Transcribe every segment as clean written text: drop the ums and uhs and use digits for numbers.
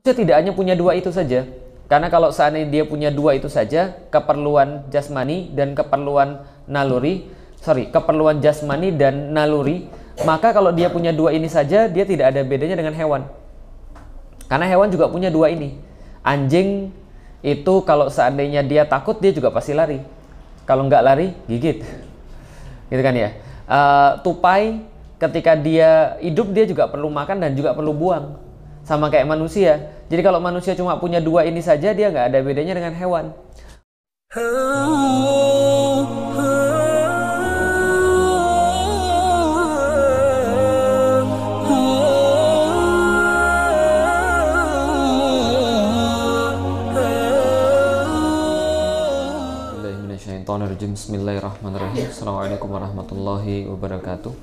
Dia tidak hanya punya dua itu saja. Karena kalau seandainya dia punya dua itu saja, keperluan jasmani dan keperluan jasmani dan naluri, maka kalau dia punya dua ini saja, dia tidak ada bedanya dengan hewan. Karena hewan juga punya dua ini. Anjing itu kalau seandainya dia takut, dia juga pasti lari. Kalau nggak lari, gigit. Gitu kan ya. Tupai ketika dia hidup, dia juga perlu makan dan juga perlu buang. Sama kayak manusia. Jadi kalau manusia cuma punya dua ini saja, dia nggak ada bedanya dengan hewan. Bismillahirrahmanirrahim. Assalamualaikum warahmatullahi wabarakatuh.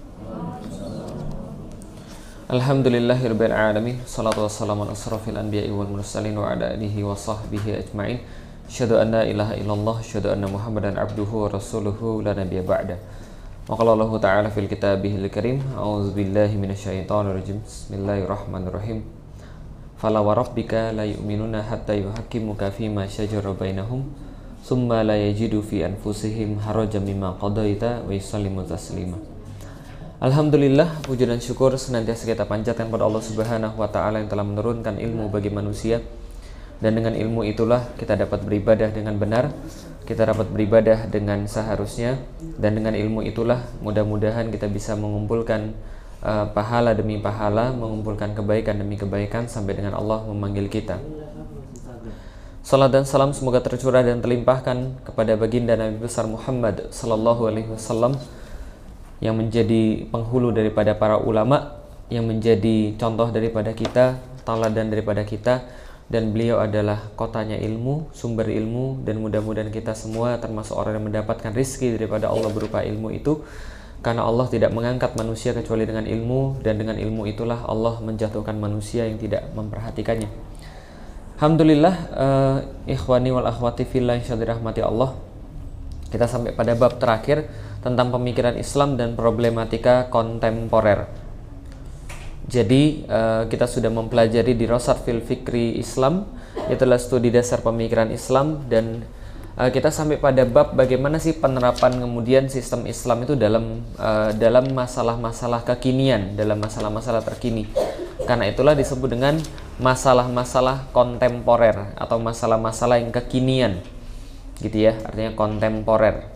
Alhamdulillahirabbil alamin. Shalatu wassalamu ala asrofil anbiya'i wal mursalin wa ala alihi wa sahbihi ajma'in. Asyhadu an la ilaha illallah, asyhadu anna Muhammadan abduhu wa rasuluhu la nabiyya ba'da. Wa qala Allah ta'ala fil kitabihil karim, a'udzubillahi minasyaitonir rajim. Bismillahirrahmanirrahim. Fala wa rabbika la yu'minuna hatta yuhaqqimuka fima shajara bainahum summa la yajidu fi anfusihim harajan mimma qadaita wa yusallimu taslima. Alhamdulillah, puji dan syukur senantiasa kita panjatkan pada Allah Subhanahu wa taala yang telah menurunkan ilmu bagi manusia, dan dengan ilmu itulah kita dapat beribadah dengan benar, kita dapat beribadah dengan seharusnya, dan dengan ilmu itulah mudah-mudahan kita bisa mengumpulkan pahala demi pahala, mengumpulkan kebaikan demi kebaikan sampai dengan Allah memanggil kita. Salat dan salam semoga tercurah dan terlimpahkan kepada baginda Nabi besar Muhammad sallallahu alaihi wasallam, yang menjadi penghulu daripada para ulama, yang menjadi contoh daripada kita, teladan daripada kita, dan beliau adalah kotanya ilmu, sumber ilmu, dan mudah-mudahan kita semua termasuk orang yang mendapatkan rizki daripada Allah berupa ilmu itu, karena Allah tidak mengangkat manusia kecuali dengan ilmu, dan dengan ilmu itulah Allah menjatuhkan manusia yang tidak memperhatikannya. Alhamdulillah, ikhwani wal akhwati fillah yang dirahmati Allah, kita sampai pada bab terakhir tentang pemikiran Islam dan problematika kontemporer. Jadi kita sudah mempelajari di Rosat fil Fikri Islam, itulah studi dasar pemikiran Islam, dan kita sampai pada bab bagaimana sih penerapan kemudian sistem Islam itu dalam masalah-masalah kekinian, dalam masalah-masalah terkini. Karena itulah disebut dengan masalah-masalah kontemporer atau masalah-masalah yang kekinian, gitu ya, artinya kontemporer.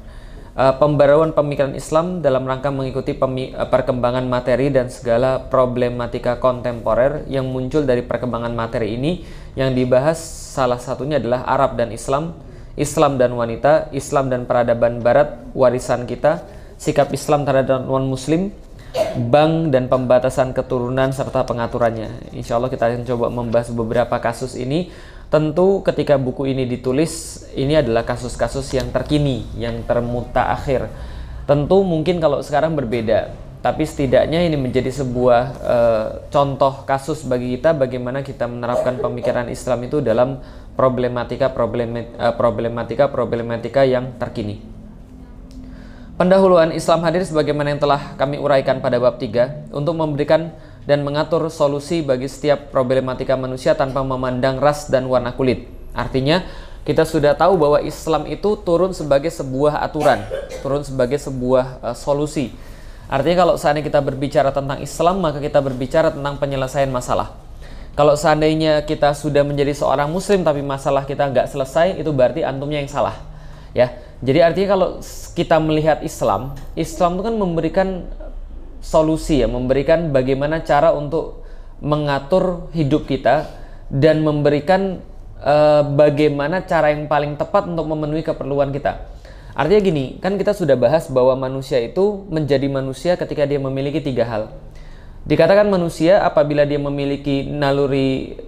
Pembaruan pemikiran Islam dalam rangka mengikuti perkembangan materi dan segala problematika kontemporer yang muncul dari perkembangan materi ini. Yang dibahas salah satunya adalah Arab dan Islam, Islam dan wanita, Islam dan peradaban barat, warisan kita, sikap Islam terhadap non-muslim, bank dan pembatasan keturunan serta pengaturannya. Insya Allah kita akan coba membahas beberapa kasus ini. Tentu ketika buku ini ditulis, ini adalah kasus-kasus yang terkini, yang termutaakhir. Tentu mungkin kalau sekarang berbeda, tapi setidaknya ini menjadi sebuah contoh kasus bagi kita bagaimana kita menerapkan pemikiran Islam itu dalam problematika yang terkini. Pendahuluan Islam hadir sebagaimana yang telah kami uraikan pada bab 3 untuk memberikan dan mengatur solusi bagi setiap problematika manusia tanpa memandang ras dan warna kulit. Artinya kita sudah tahu bahwa Islam itu turun sebagai sebuah aturan, turun sebagai sebuah solusi. Artinya kalau seandainya kita berbicara tentang Islam, maka kita berbicara tentang penyelesaian masalah. Kalau seandainya kita sudah menjadi seorang muslim tapi masalah kita nggak selesai, itu berarti antumnya yang salah, ya. Jadi artinya kalau kita melihat Islam itu kan memberikan solusi, ya, memberikan bagaimana cara untuk mengatur hidup kita dan memberikan bagaimana cara yang paling tepat untuk memenuhi keperluan kita. Artinya gini, kan kita sudah bahas bahwa manusia itu menjadi manusia ketika dia memiliki 3 hal. Dikatakan manusia apabila dia memiliki naluri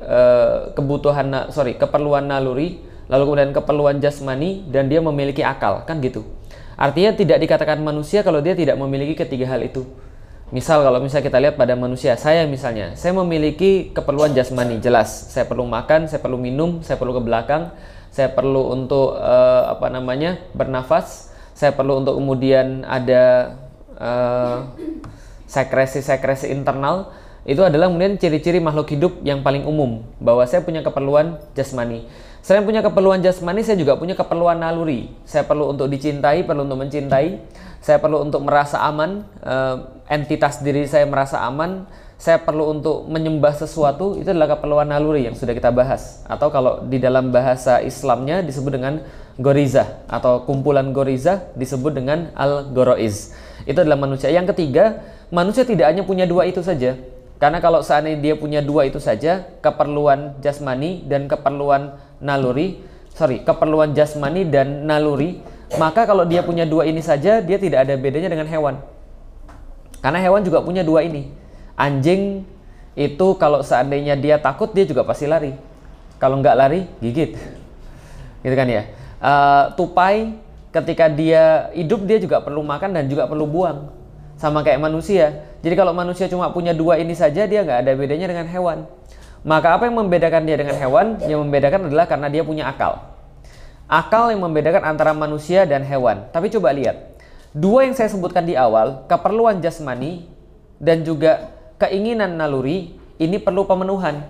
keperluan naluri, lalu kemudian keperluan jasmani, dan dia memiliki akal, kan gitu. Artinya tidak dikatakan manusia kalau dia tidak memiliki ketiga hal itu. Misal kalau misalnya kita lihat pada manusia, saya memiliki keperluan jasmani, jelas. Saya perlu makan, saya perlu minum, saya perlu ke belakang, saya perlu untuk bernafas, saya perlu untuk kemudian ada sekresi internal, Itu adalah kemudian ciri-ciri makhluk hidup yang paling umum, bahwa saya punya keperluan jasmani. Selain punya keperluan jasmani, saya juga punya keperluan naluri. Saya perlu untuk dicintai, perlu untuk mencintai. Saya perlu untuk merasa aman, entitas diri saya merasa aman. Saya perlu untuk menyembah sesuatu. Itu adalah keperluan naluri yang sudah kita bahas. Atau kalau di dalam bahasa Islamnya disebut dengan gorizah, atau kumpulan gorizah disebut dengan al-goroiz. Itu adalah manusia. Yang ketiga, manusia tidak hanya punya dua itu saja. Karena kalau seandainya dia punya dua itu saja, keperluan jasmani dan keperluan naluri, keperluan jasmani dan naluri, maka kalau dia punya dua ini saja, dia tidak ada bedanya dengan hewan. Karena hewan juga punya dua ini. Anjing itu kalau seandainya dia takut, dia juga pasti lari. Kalau nggak lari, gigit. Gitu kan ya. Tupai ketika dia hidup, dia juga perlu makan dan juga perlu buang. Sama kayak manusia. Jadi kalau manusia cuma punya dua ini saja, dia nggak ada bedanya dengan hewan. Maka apa yang membedakan dia dengan hewan? Yang membedakan adalah karena dia punya akal. Akal yang membedakan antara manusia dan hewan. Tapi coba lihat, dua yang saya sebutkan di awal, keperluan jasmani dan juga keinginan naluri, ini perlu pemenuhan.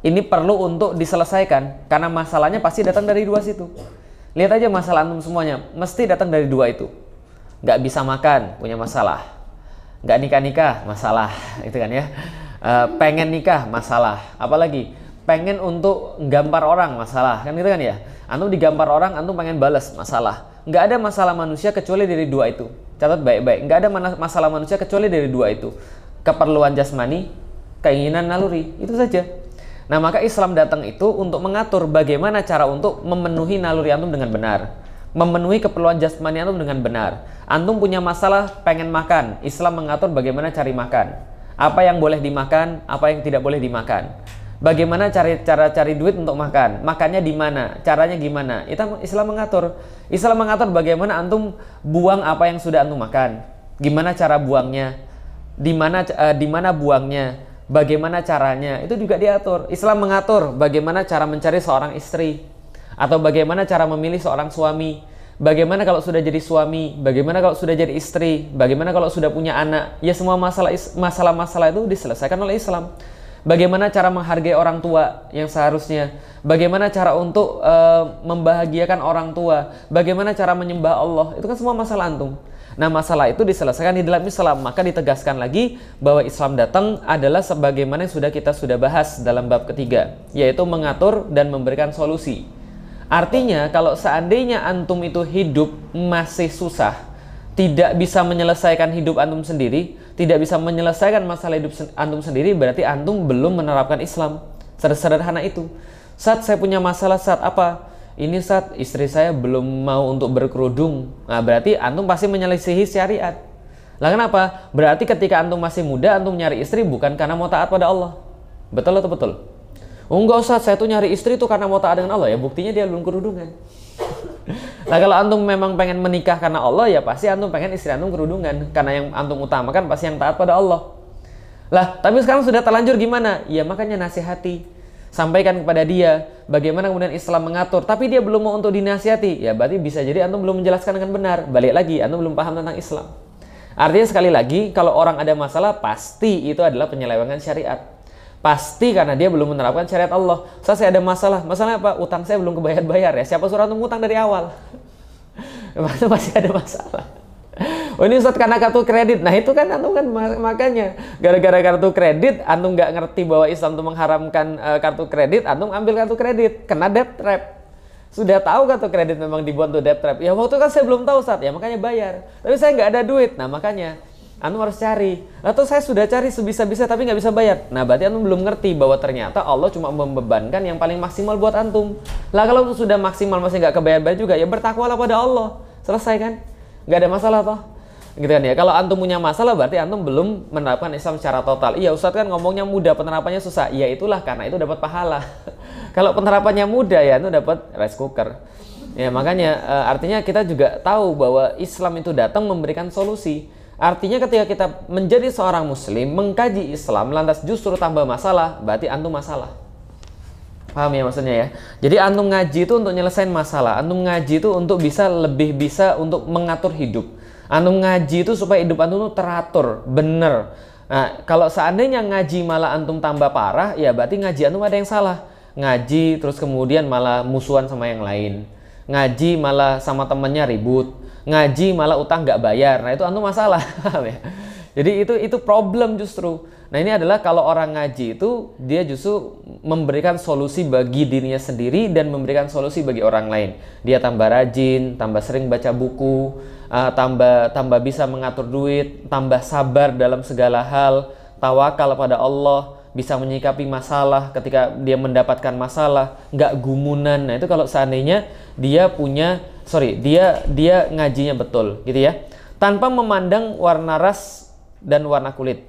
Ini perlu untuk diselesaikan, karena masalahnya pasti datang dari dua situ. Lihat aja masalah antum semuanya, mesti datang dari dua itu. Nggak bisa makan, punya masalah. Nggak nikah-nikah, masalah. Itu kan ya. Pengen nikah, masalah. Apalagi pengen untuk gambar orang, masalah. Kan itu kan ya. Antum digambar orang, antum pengen balas, masalah. Nggak ada masalah manusia kecuali dari dua itu. Catat baik-baik. Nggak ada masalah manusia kecuali dari dua itu. Keperluan jasmani, keinginan naluri. Itu saja. Nah, maka Islam datang itu untuk mengatur bagaimana cara untuk memenuhi naluri antum dengan benar. Memenuhi keperluan jasmani antum dengan benar. Antum punya masalah pengen makan, Islam mengatur bagaimana cari makan. Apa yang boleh dimakan, apa yang tidak boleh dimakan. Bagaimana cara cari duit untuk makan, makannya di mana, caranya gimana. Itu Islam mengatur. Islam mengatur bagaimana antum buang apa yang sudah antum makan. Gimana cara buangnya, di mana buangnya, bagaimana caranya. Itu juga diatur. Islam mengatur bagaimana cara mencari seorang istri. Atau bagaimana cara memilih seorang suami. Bagaimana kalau sudah jadi suami, bagaimana kalau sudah jadi istri, bagaimana kalau sudah punya anak. Ya, semua masalah-masalah itu diselesaikan oleh Islam. Bagaimana cara menghargai orang tua yang seharusnya. Bagaimana cara untuk membahagiakan orang tua. Bagaimana cara menyembah Allah. Itu kan semua masalah antum. Nah, masalah itu diselesaikan di dalam Islam. Maka ditegaskan lagi bahwa Islam datang adalah sebagaimana yang kita sudah bahas dalam bab ketiga, yaitu mengatur dan memberikan solusi. Artinya kalau seandainya antum itu hidup masih susah, tidak bisa menyelesaikan hidup antum sendiri, tidak bisa menyelesaikan masalah hidup antum sendiri, berarti antum belum menerapkan Islam. Sederhana itu. Saat saya punya masalah, saat apa? Ini saat istri saya belum mau untuk berkerudung. Nah, berarti antum pasti menyelisihi syariat. Lah kenapa? Berarti ketika antum masih muda, antum nyari istri bukan karena mau taat pada Allah. Betul atau betul? Oh, enggak Ustaz, saya tuh nyari istri tuh karena mau taat dengan Allah. Ya buktinya dia belum kerudungan. Nah, kalau antum memang pengen menikah karena Allah, ya pasti antum pengen istri antum kerudungan. Karena yang antum utamakan pasti yang taat pada Allah. Lah, tapi sekarang sudah terlanjur gimana? Ya makanya nasihati. Sampaikan kepada dia bagaimana kemudian Islam mengatur. Tapi dia belum mau untuk dinasihati. Ya berarti bisa jadi antum belum menjelaskan dengan benar. Balik lagi, antum belum paham tentang Islam. Artinya sekali lagi, kalau orang ada masalah, pasti itu adalah penyelewengan syariat. Pasti karena dia belum menerapkan syariat Allah. Saya ada masalah. Masalahnya apa? Utang saya belum kebayar-bayar ya. Siapa suruh antum utang dari awal? Itu pasti ada masalah. Oh, ini Ustaz karena kartu kredit. Nah, itu kan antum kan makanya gara-gara kartu kredit antum nggak ngerti bahwa Islam itu mengharamkan kartu kredit, antum ambil kartu kredit, kena debt trap. Sudah tahu kartu kredit memang dibuat untuk debt trap. Ya waktu kan saya belum tahu Ustaz, ya makanya bayar. Tapi saya nggak ada duit. Nah, makanya antum harus cari. Atau saya sudah cari sebisa-bisa tapi nggak bisa bayar. Nah, berarti antum belum ngerti bahwa ternyata Allah cuma membebankan yang paling maksimal buat antum. Lah kalau sudah maksimal masih nggak kebayar-bayar juga, ya bertakwalah pada Allah. Selesai kan? Nggak ada masalah toh. Gitu kan ya. Kalau antum punya masalah berarti antum belum menerapkan Islam secara total. Iya, Ustaz kan ngomongnya mudah, penerapannya susah. Iya, itulah karena itu dapat pahala. Kalau penerapannya mudah ya itu dapat rice cooker. Ya, makanya artinya kita juga tahu bahwa Islam itu datang memberikan solusi. Artinya ketika kita menjadi seorang muslim, mengkaji Islam, lantas justru tambah masalah, berarti antum masalah. Paham ya maksudnya ya? Jadi antum ngaji itu untuk nyelesain masalah. Antum ngaji itu untuk lebih bisa untuk mengatur hidup. Antum ngaji itu supaya hidup antum itu teratur, bener. Nah, kalau seandainya ngaji malah antum tambah parah, ya berarti ngaji antum ada yang salah. Ngaji terus kemudian malah musuhan sama yang lain. Ngaji malah sama temennya ribut. Ngaji malah utang nggak bayar. Nah, itu antum masalah. Jadi itu problem justru. Nah, ini adalah kalau orang ngaji itu dia justru memberikan solusi bagi dirinya sendiri dan memberikan solusi bagi orang lain. Dia tambah rajin, tambah sering baca buku, tambah bisa mengatur duit, tambah sabar dalam segala hal, tawakal pada Allah, bisa menyikapi masalah ketika dia mendapatkan masalah, nggak gumunan. Nah, itu kalau seandainya dia dia ngajinya betul gitu ya. Tanpa memandang warna ras dan warna kulit.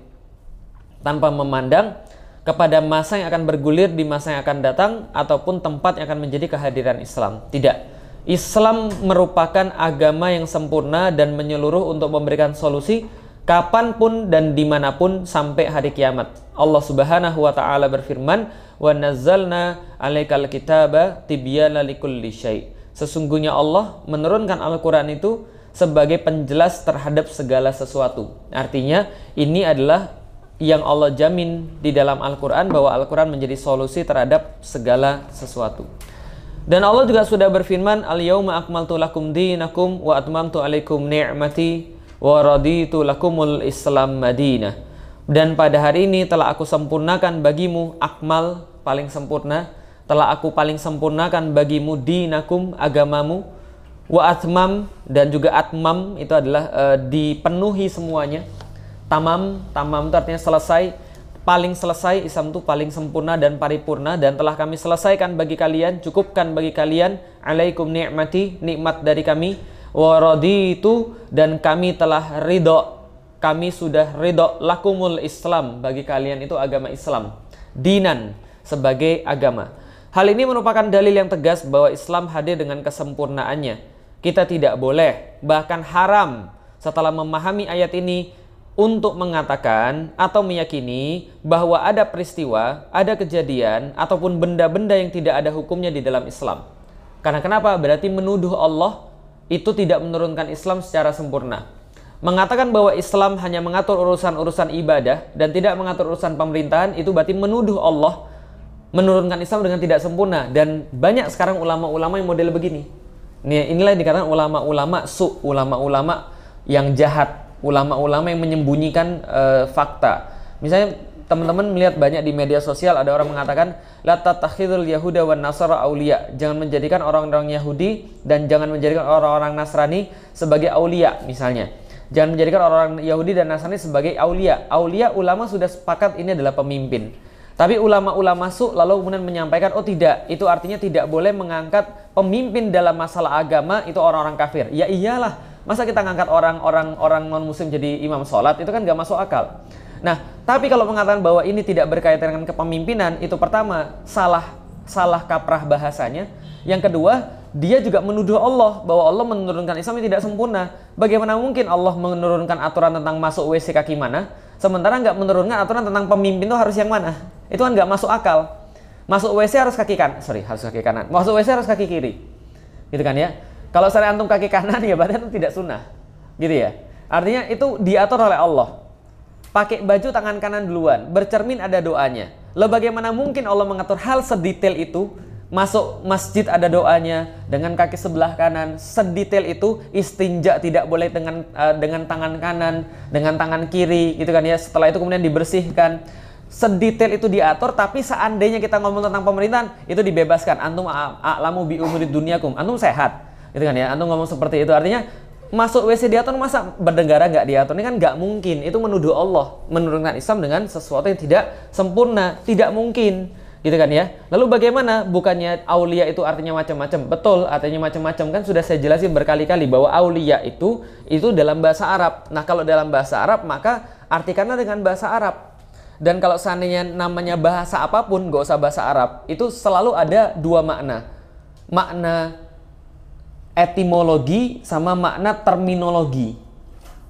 Tanpa memandang kepada masa yang akan bergulir di masa yang akan datang ataupun tempat yang akan menjadi kehadiran Islam. Tidak. Islam merupakan agama yang sempurna dan menyeluruh untuk memberikan solusi kapanpun dan dimanapun sampai hari kiamat. Allah Subhanahu wa ta'ala berfirman, "Wa nazzalna 'alaikal kitaba tibyana likulli syai'." Sesungguhnya Allah menurunkan Al-Qur'an itu sebagai penjelas terhadap segala sesuatu. Artinya ini adalah yang Allah jamin di dalam Al-Quran, bahwa Al-Quran menjadi solusi terhadap segala sesuatu. Dan Allah juga sudah berfirman, "Al-yauma akmaltu lakum dinakum wa atmamtu alaikum ni'mati wa raditu lakumul Islam madinah." Dan pada hari ini telah aku sempurnakan bagimu, akmal paling sempurna, telah aku paling sempurnakan bagimu dinakum agamamu, wa atmam dan juga atmam itu adalah dipenuhi semuanya. Tamam itu artinya selesai, paling selesai. Islam itu paling sempurna dan paripurna, dan telah kami selesaikan bagi kalian, cukupkan bagi kalian, alaikum ni'mati, nikmat dari kami, wa raditu, dan kami telah ridho, kami sudah ridho, lakumul Islam, bagi kalian itu agama Islam, dinan, sebagai agama. Hal ini merupakan dalil yang tegas bahwa Islam hadir dengan kesempurnaannya. Kita tidak boleh, bahkan haram, setelah memahami ayat ini, untuk mengatakan atau meyakini bahwa ada peristiwa, ada kejadian, ataupun benda-benda yang tidak ada hukumnya di dalam Islam. Karena kenapa? Berarti menuduh Allah itu tidak menurunkan Islam secara sempurna. Mengatakan bahwa Islam hanya mengatur urusan-urusan ibadah dan tidak mengatur urusan pemerintahan, itu berarti menuduh Allah menurunkan Islam dengan tidak sempurna. Dan banyak sekarang ulama-ulama yang model begini. Inilah yang dikatakan ulama-ulama ulama-ulama yang jahat, ulama-ulama yang menyembunyikan fakta. Misalnya teman-teman melihat banyak di media sosial ada orang mengatakan la tattakhidul yahuda wan nasara auliya. Jangan menjadikan orang-orang Yahudi dan jangan menjadikan orang-orang Nasrani sebagai aulia misalnya. Jangan menjadikan orang-orang Yahudi dan Nasrani sebagai aulia. Aulia ulama sudah sepakat ini adalah pemimpin. Tapi ulama-ulama lalu kemudian menyampaikan, oh tidak, itu artinya tidak boleh mengangkat pemimpin dalam masalah agama itu orang-orang kafir. Ya iyalah, masa kita ngangkat orang non-muslim jadi imam sholat, itu kan gak masuk akal. Nah, tapi kalau mengatakan bahwa ini tidak berkaitan dengan kepemimpinan, itu pertama, salah kaprah bahasanya. Yang kedua, dia juga menuduh Allah, bahwa Allah menurunkan Islam yang tidak sempurna. Bagaimana mungkin Allah menurunkan aturan tentang masuk WC kaki mana, sementara nggak menurunkan aturan tentang pemimpin itu harus yang mana? Itu kan nggak masuk akal. Masuk WC harus kaki kanan, harus kaki kanan. Masuk WC harus kaki kiri, gitu kan ya? Kalau saya antum kaki kanan ya berarti antum tidak sunnah, gitu ya. Artinya itu diatur oleh Allah. Pakai baju tangan kanan duluan, bercermin ada doanya. Lalu bagaimana mungkin Allah mengatur hal sedetail itu? Masuk masjid ada doanya dengan kaki sebelah kanan, sedetail itu. Istinja tidak boleh dengan tangan kanan, dengan tangan kiri, gitu kan ya. Setelah itu kemudian dibersihkan. Sedetail itu diatur, tapi seandainya kita ngomong tentang pemerintahan, itu dibebaskan. Antum a'lamu bi umurid dunyakum. Antum sehat, gitu kan ya. Antum ngomong seperti itu, artinya masuk WC diatur, masa bernegara nggak diatur? Ini kan nggak mungkin. Itu menuduh Allah menurunkan Islam dengan sesuatu yang tidak sempurna, tidak mungkin, gitu kan ya. Lalu bagaimana? Bukannya aulia itu artinya macam-macam? Betul, artinya macam-macam, kan sudah saya jelasin berkali-kali bahwa aulia itu dalam bahasa Arab. Nah, kalau dalam bahasa Arab maka artikanlah dengan bahasa Arab. Dan kalau seandainya namanya bahasa apapun, nggak usah bahasa Arab, itu selalu ada dua makna. Makna etimologi sama makna terminologi,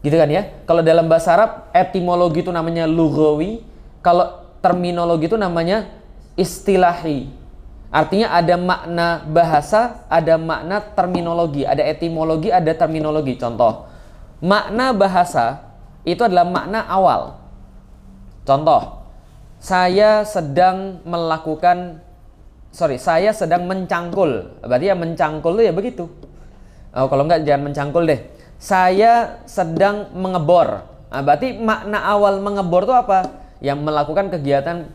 gitu kan ya. Kalau dalam bahasa Arab, etimologi itu namanya lughawi, kalau terminologi itu namanya istilahi. Artinya ada makna bahasa, ada makna terminologi, ada etimologi, ada terminologi. Contoh, makna bahasa itu adalah makna awal. Contoh, saya sedang mencangkul. Berarti ya mencangkul itu ya begitu. Oh, kalau enggak jangan mencangkul deh. Saya sedang mengebor. Nah, berarti makna awal mengebor itu apa? Yang melakukan kegiatan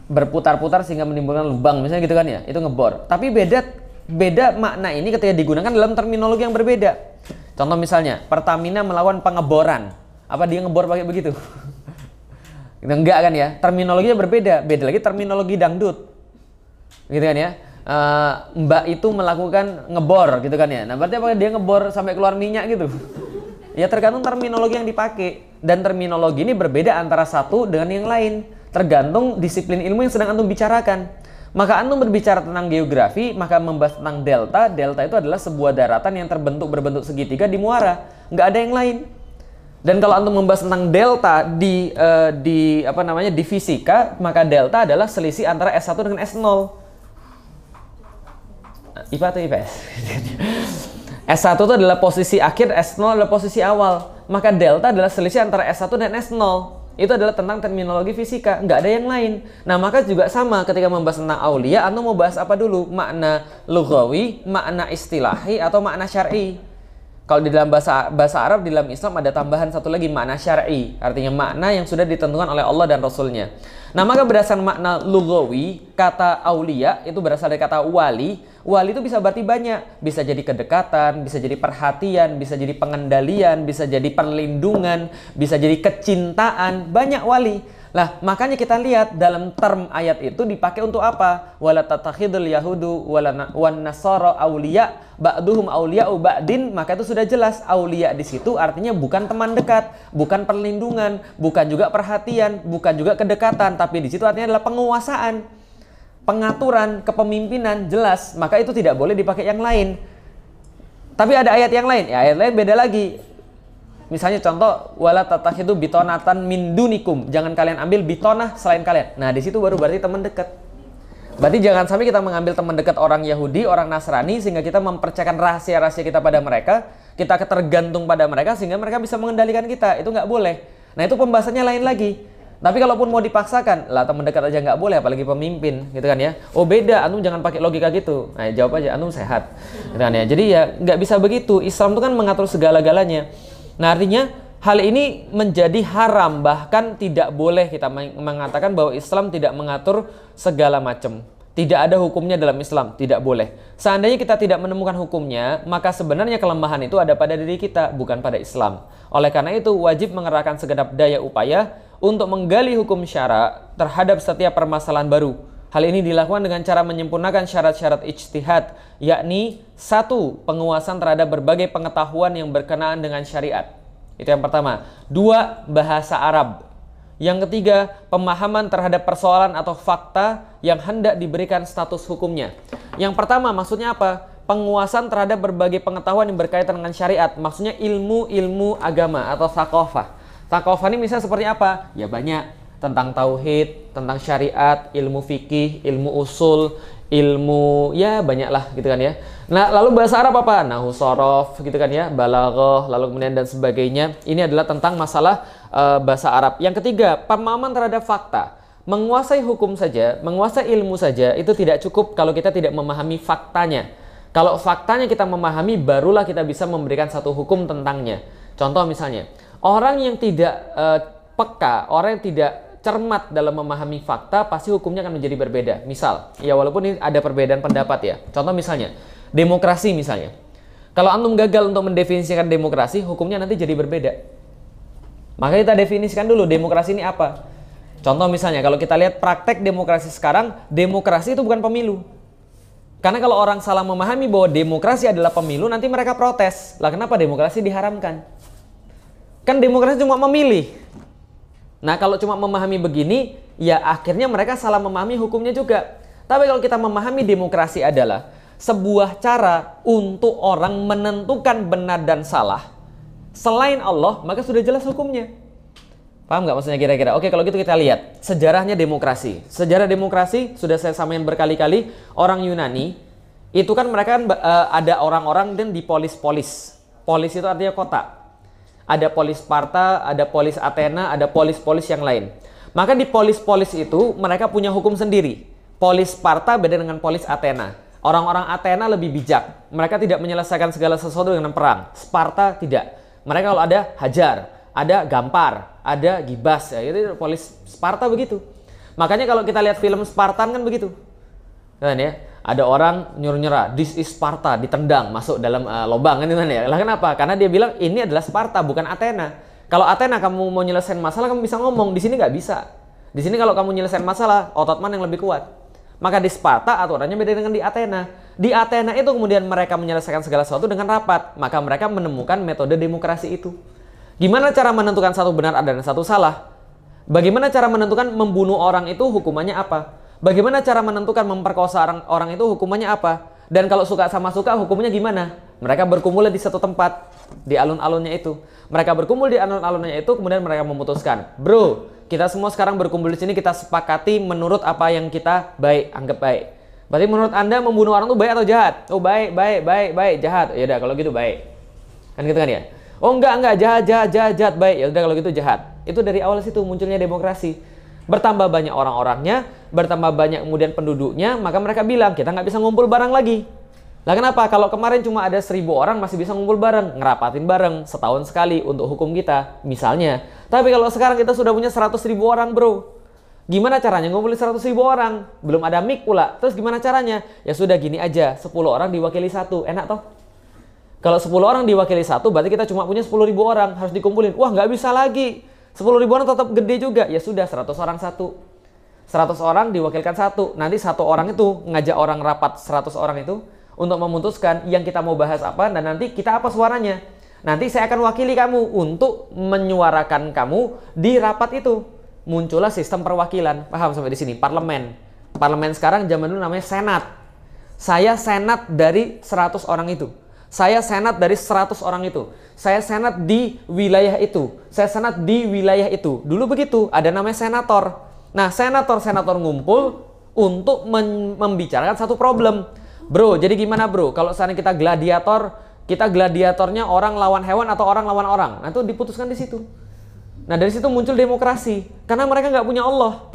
berputar-putar sehingga menimbulkan lubang, misalnya gitu kan ya. Itu ngebor. Tapi beda makna ini ketika digunakan dalam terminologi yang berbeda. Contoh misalnya, Pertamina melakukan pengeboran. Apa dia ngebor pakai begitu? Enggak kan ya? Terminologinya berbeda. Beda lagi terminologi dangdut. Gitu kan ya? Mbak itu melakukan ngebor gitu kan ya. Nah, berarti apa dia ngebor sampai keluar minyak gitu? Ya tergantung terminologi yang dipakai. Dan terminologi ini berbeda antara satu dengan yang lain. Tergantung disiplin ilmu yang sedang antum bicarakan. Maka antum berbicara tentang geografi, maka membahas tentang delta. Delta itu adalah sebuah daratan yang berbentuk segitiga di muara. Nggak ada yang lain. Dan kalau antum membahas tentang delta di fisika, maka delta adalah selisih antara S1 dengan S0. IPA atau IPS? S1 itu adalah posisi akhir, S0 adalah posisi awal. Maka delta adalah selisih antara S1 dan S0. Itu adalah tentang terminologi fisika, nggak ada yang lain. Nah, maka juga sama ketika membahas tentang aulia, antum mau bahas apa dulu? Makna lughawi, makna istilahi, atau makna syar'i? Kalau di dalam bahasa Arab, di dalam Islam ada tambahan satu lagi, makna syar'i. Artinya makna yang sudah ditentukan oleh Allah dan Rasulnya. Nah, maka berdasarkan makna lughawi, kata aulia itu berasal dari kata wali. Wali itu bisa berarti banyak. Bisa jadi kedekatan, bisa jadi perhatian, bisa jadi pengendalian, bisa jadi perlindungan, bisa jadi kecintaan. Banyak wali. Lah, makanya kita lihat dalam term ayat itu dipakai untuk apa? Wala tattakhidul yahudu wan nasara auliya ba'duhum auliya'u ba'din. Maka itu sudah jelas auliya di situ artinya bukan teman dekat, bukan perlindungan, bukan juga perhatian, bukan juga kedekatan, tapi di situ artinya adalah penguasaan, pengaturan, kepemimpinan, jelas. Maka itu tidak boleh dipakai yang lain. Tapi ada ayat yang lain. Ya, ayat lain beda lagi. Misalnya contoh, wala tatakhidu bitonatan min dunikum. Jangan kalian ambil bitonah selain kalian. Nah, di situ baru berarti teman dekat. Berarti jangan sampai kita mengambil teman dekat orang Yahudi, orang Nasrani, sehingga kita mempercayakan rahasia-rahasia kita pada mereka, kita ketergantung pada mereka, sehingga mereka bisa mengendalikan kita. Itu nggak boleh. Nah, itu pembahasannya lain lagi. Tapi kalaupun mau dipaksakan, lah teman dekat aja nggak boleh, apalagi pemimpin, gitu kan ya. Oh beda, antum jangan pakai logika gitu. Nah, jawab aja, antum sehat. Gitu kan ya. Jadi ya nggak bisa begitu. Islam itu kan mengatur segala-galanya. Nah, artinya hal ini menjadi haram, bahkan tidak boleh kita mengatakan bahwa Islam tidak mengatur segala macam. Tidak ada hukumnya dalam Islam, tidak boleh. Seandainya kita tidak menemukan hukumnya, maka sebenarnya kelemahan itu ada pada diri kita, bukan pada Islam. Oleh karena itu, wajib mengerahkan segenap daya upaya untuk menggali hukum syara terhadap setiap permasalahan baru. Hal ini dilakukan dengan cara menyempurnakan syarat-syarat ijtihad, yakni 1. Penguasaan terhadap berbagai pengetahuan yang berkenaan dengan syariat. Itu yang pertama. 2. Bahasa Arab. Yang ketiga, pemahaman terhadap persoalan atau fakta yang hendak diberikan status hukumnya. Yang pertama maksudnya apa? Penguasaan terhadap berbagai pengetahuan yang berkaitan dengan syariat. Maksudnya ilmu-ilmu agama atau thaqafah. Thaqafah ini misalnya seperti apa? Ya banyak. Tentang tauhid, tentang syariat, ilmu fikih, ilmu usul, ilmu ya banyak lah gitu kan ya. Nah, lalu bahasa Arab apa? Nahwu shorof gitu kan ya, balaghah, lalu kemudian dan sebagainya. Ini adalah tentang masalah bahasa Arab. Yang ketiga, pemahaman terhadap fakta. Menguasai hukum saja, menguasai ilmu saja itu tidak cukup kalau kita tidak memahami faktanya. Kalau faktanya kita memahami, barulah kita bisa memberikan satu hukum tentangnya. Contoh misalnya, orang yang tidak peka, orang yang tidak cermat dalam memahami fakta, pasti hukumnya akan menjadi berbeda. Misal, ya walaupun ini ada perbedaan pendapat ya. Contoh misalnya, demokrasi misalnya. Kalau antum gagal untuk mendefinisikan demokrasi, hukumnya nanti jadi berbeda. Maka kita definisikan dulu demokrasi ini apa. Contoh misalnya, kalau kita lihat praktek demokrasi sekarang, demokrasi itu bukan pemilu. Karena kalau orang salah memahami bahwa demokrasi adalah pemilu, nanti mereka protes. Lah kenapa demokrasi diharamkan? Kan demokrasi cuma memilih. Nah, kalau cuma memahami begini, ya akhirnya mereka salah memahami hukumnya juga. Tapi kalau kita memahami demokrasi adalah sebuah cara untuk orang menentukan benar dan salah selain Allah, maka sudah jelas hukumnya. Paham nggak maksudnya kira-kira? Oke, kalau gitu kita lihat sejarahnya demokrasi. Sejarah demokrasi sudah saya samain berkali-kali. Orang Yunani itu kan mereka kan ada orang-orang dan di polis-polis. Polis itu artinya kota. Ada polis Sparta, ada polis Athena, ada polis-polis yang lain. Maka di polis-polis itu mereka punya hukum sendiri. Polis Sparta beda dengan polis Athena. Orang-orang Athena lebih bijak. Mereka tidak menyelesaikan segala sesuatu dengan perang. Sparta tidak. Mereka kalau ada hajar, ada gampar, ada gibas. Ya, itu polis Sparta begitu. Makanya kalau kita lihat film Spartan kan begitu. Kan ya, ada orang nyuruh-nyerah, this is Sparta, ditendang masuk dalam lubang kan ya. Lah kenapa? Karena dia bilang ini adalah Sparta bukan Athena. Kalau Athena kamu mau nyelesain masalah kamu bisa ngomong, di sini nggak bisa. Di sini kalau kamu nyelesain masalah, otot mana yang lebih kuat. Maka di Sparta aturannya beda dengan di Athena. Di Athena itu kemudian mereka menyelesaikan segala sesuatu dengan rapat. Maka mereka menemukan metode demokrasi itu. Gimana cara menentukan satu benar dan satu salah? Bagaimana cara menentukan membunuh orang itu hukumannya apa? Bagaimana cara menentukan memperkosa orang itu hukumannya apa? Dan kalau suka sama suka hukumnya gimana? Mereka berkumpul di satu tempat, di alun-alunnya itu. Mereka berkumpul di alun-alunnya itu, kemudian mereka memutuskan, bro, kita semua sekarang berkumpul di sini, kita sepakati menurut apa yang kita anggap baik. Berarti menurut Anda membunuh orang itu baik atau jahat? Oh baik, jahat. Ya udah kalau gitu baik. Kan gitu kan ya? Oh enggak, jahat, baik. Ya udah kalau gitu jahat. Itu dari awal situ munculnya demokrasi. Bertambah banyak orang-orangnya, bertambah banyak kemudian penduduknya, maka mereka bilang kita nggak bisa ngumpul bareng lagi. Lah kenapa? Kalau kemarin cuma ada 1000 orang masih bisa ngumpul bareng, ngerapatin bareng setahun sekali untuk hukum kita, misalnya. Tapi kalau sekarang kita sudah punya 100.000 orang, bro. Gimana caranya ngumpulin 100.000 orang? Belum ada mic pula. Terus gimana caranya? Ya sudah gini aja, 10 orang diwakili satu, enak toh? Kalau 10 orang diwakili satu, berarti kita cuma punya 10.000 orang, harus dikumpulin. Wah nggak bisa lagi. 10.000 orang tetap gede juga. Ya sudah 100 orang satu. 100 orang diwakilkan satu. Nanti satu orang itu ngajak orang rapat 100 orang itu untuk memutuskan yang kita mau bahas apa dan nanti kita apa suaranya. Nanti saya akan wakili kamu untuk menyuarakan kamu di rapat itu. Muncullah sistem perwakilan. Paham sampai di sini? Parlemen. Parlemen sekarang zaman dulu namanya senat. Saya senat dari 100 orang itu. Saya senat dari 100 orang itu. Saya senat di wilayah itu. Saya senat di wilayah itu. Dulu begitu, ada namanya senator. Nah, senator-senator ngumpul untuk membicarakan satu problem. Bro, jadi gimana bro? Kalau seandainya kita gladiator, kita gladiatornya orang lawan hewan atau orang lawan orang. Nah, itu diputuskan di situ. Nah, dari situ muncul demokrasi. Karena mereka nggak punya Allah.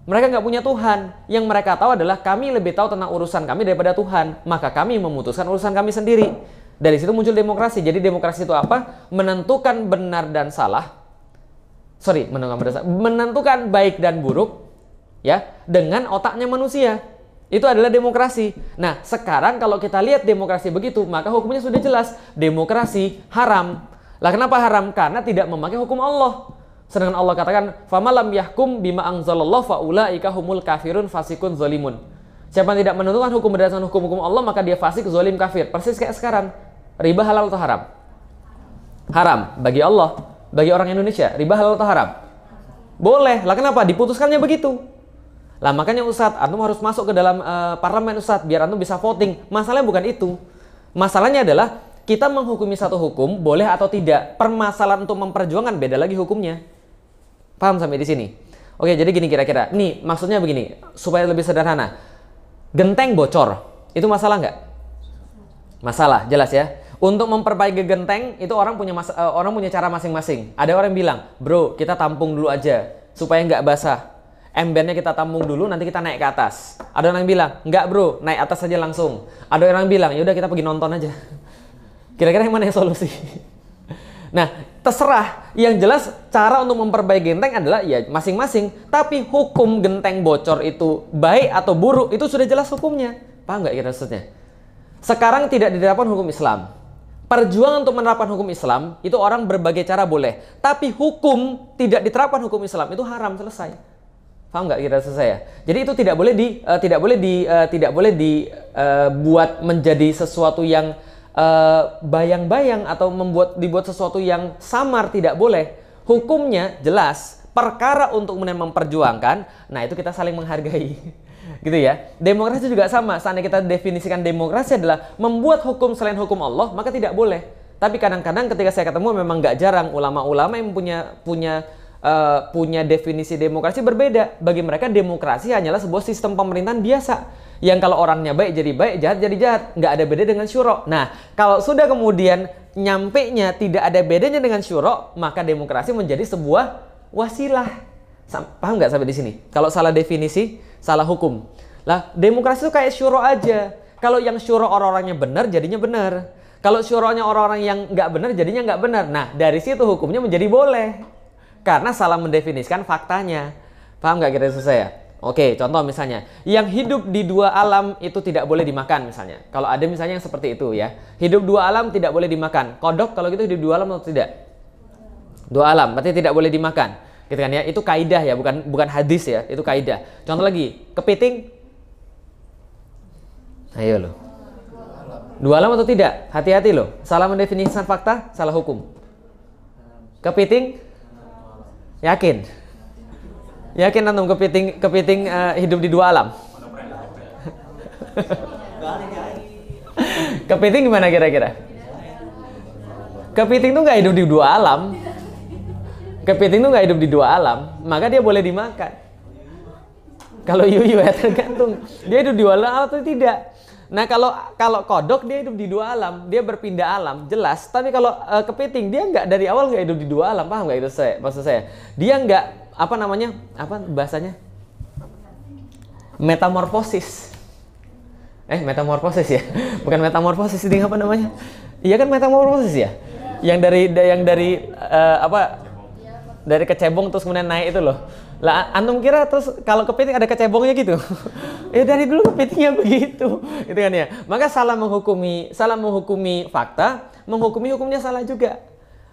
Mereka nggak punya Tuhan. Yang mereka tahu adalah kami lebih tahu tentang urusan kami daripada Tuhan. Maka kami memutuskan urusan kami sendiri. Dari situ muncul demokrasi. Jadi demokrasi itu apa? Menentukan benar dan salah. Menentukan baik dan buruk ya dengan otaknya manusia. Itu adalah demokrasi. Nah, sekarang kalau kita lihat demokrasi begitu, maka hukumnya sudah jelas. Demokrasi haram. Lah kenapa haram? Karena tidak memakai hukum Allah. Sedangkan Allah katakan, "Famalam yahkum bima anzalallahu faulaika humul kafirun fasikun zalimun." Siapa yang tidak menentukan hukum berdasarkan hukum-hukum Allah, maka dia fasik, zalim, kafir. Persis kayak sekarang. Riba halal atau haram? Haram bagi Allah. Bagi orang Indonesia, riba halal atau haram? Boleh. Lah kenapa? Diputuskannya begitu. Lah makanya Ustadz, antum harus masuk ke dalam parlemen Ustadz, biar antum bisa voting. Masalahnya bukan itu. Masalahnya adalah kita menghukumi satu hukum boleh atau tidak. Permasalahan untuk memperjuangkan beda lagi hukumnya. Paham sampai di sini? Oke, jadi gini kira-kira. Nih, maksudnya begini, supaya lebih sederhana. Genteng bocor, itu masalah nggak? Masalah, jelas ya. Untuk memperbaiki genteng, itu orang punya cara masing-masing. Ada orang yang bilang, bro, kita tampung dulu aja, supaya nggak basah. Embernya kita tampung dulu, nanti kita naik ke atas. Ada orang yang bilang, enggak bro, naik atas saja langsung. Ada orang yang bilang, yaudah kita pergi nonton aja. Kira-kira yang mana yang solusi? Nah, terserah. Yang jelas, cara untuk memperbaiki genteng adalah ya masing-masing. Tapi hukum genteng bocor itu baik atau buruk, itu sudah jelas hukumnya. Paham nggak kira maksudnya? Sekarang tidak diterapkan hukum Islam. Perjuangan untuk menerapkan hukum Islam, itu orang berbagai cara boleh. Tapi hukum tidak diterapkan hukum Islam, itu haram, selesai. Paham nggak kira saya? Jadi itu tidak boleh dibuat menjadi sesuatu yang bayang-bayang atau dibuat sesuatu yang samar, tidak boleh. Hukumnya jelas, perkara untuk memperjuangkan, nah itu kita saling menghargai. Gitu ya. Demokrasi juga sama. Seandainya kita definisikan demokrasi adalah membuat hukum selain hukum Allah, maka tidak boleh. Tapi kadang-kadang ketika saya ketemu memang nggak jarang ulama-ulama yang punya definisi demokrasi berbeda. Bagi mereka demokrasi hanyalah sebuah sistem pemerintahan biasa yang kalau orangnya baik jadi baik, jahat jadi jahat, nggak ada beda dengan syuro. Nah, kalau sudah kemudian nyampenya tidak ada bedanya dengan syuro, maka demokrasi menjadi sebuah wasilah, Paham nggak sampai di sini? Kalau salah definisi, salah hukum. Lah, demokrasi itu kayak syuro aja. Kalau yang syuro orang-orangnya benar, jadinya benar. Kalau syuronya orang-orang yang nggak benar, jadinya nggak benar. Nah, dari situ hukumnya menjadi boleh. Karena salah mendefinisikan faktanya. Paham nggak kira-kira saya? Oke, contoh misalnya, yang hidup di dua alam itu tidak boleh dimakan misalnya. Kalau ada misalnya yang seperti itu ya. Hidup dua alam tidak boleh dimakan. Kodok kalau gitu hidup dua alam atau tidak? Dua alam, berarti tidak boleh dimakan. Gitu kan ya. Itu kaidah ya, bukan hadis ya. Itu kaidah. Contoh lagi, kepiting. Ayo loh. Dua alam atau tidak? Hati-hati loh. Salah mendefinisikan fakta, salah hukum. Kepiting? Yakin? Yakin antum kepiting hidup di dua alam? Kepiting gimana kira-kira? Kepiting tuh nggak hidup di dua alam. Kepiting tuh nggak hidup di dua alam, maka dia boleh dimakan. Kalau yuyu ya tergantung dia hidup di dua alam atau tidak. Nah kalau kodok dia hidup di dua alam, dia berpindah alam, jelas. Tapi kalau kepiting dia nggak dari awal nggak hidup di dua alam, paham nggak itu maksud saya? Dia nggak apa bahasanya? Metamorfosis. Metamorfosis ya? Bukan metamorfosis, ini apa namanya? Iya kan metamorfosis ya? Yang dari dari kecebong terus kemudian naik itu loh. Lah antum kira terus kalau kepiting ada kecebongnya gitu? Ya dari dulu kepitingnya begitu, gitu kan ya. Maka salah menghukumi fakta, menghukumi hukumnya salah juga.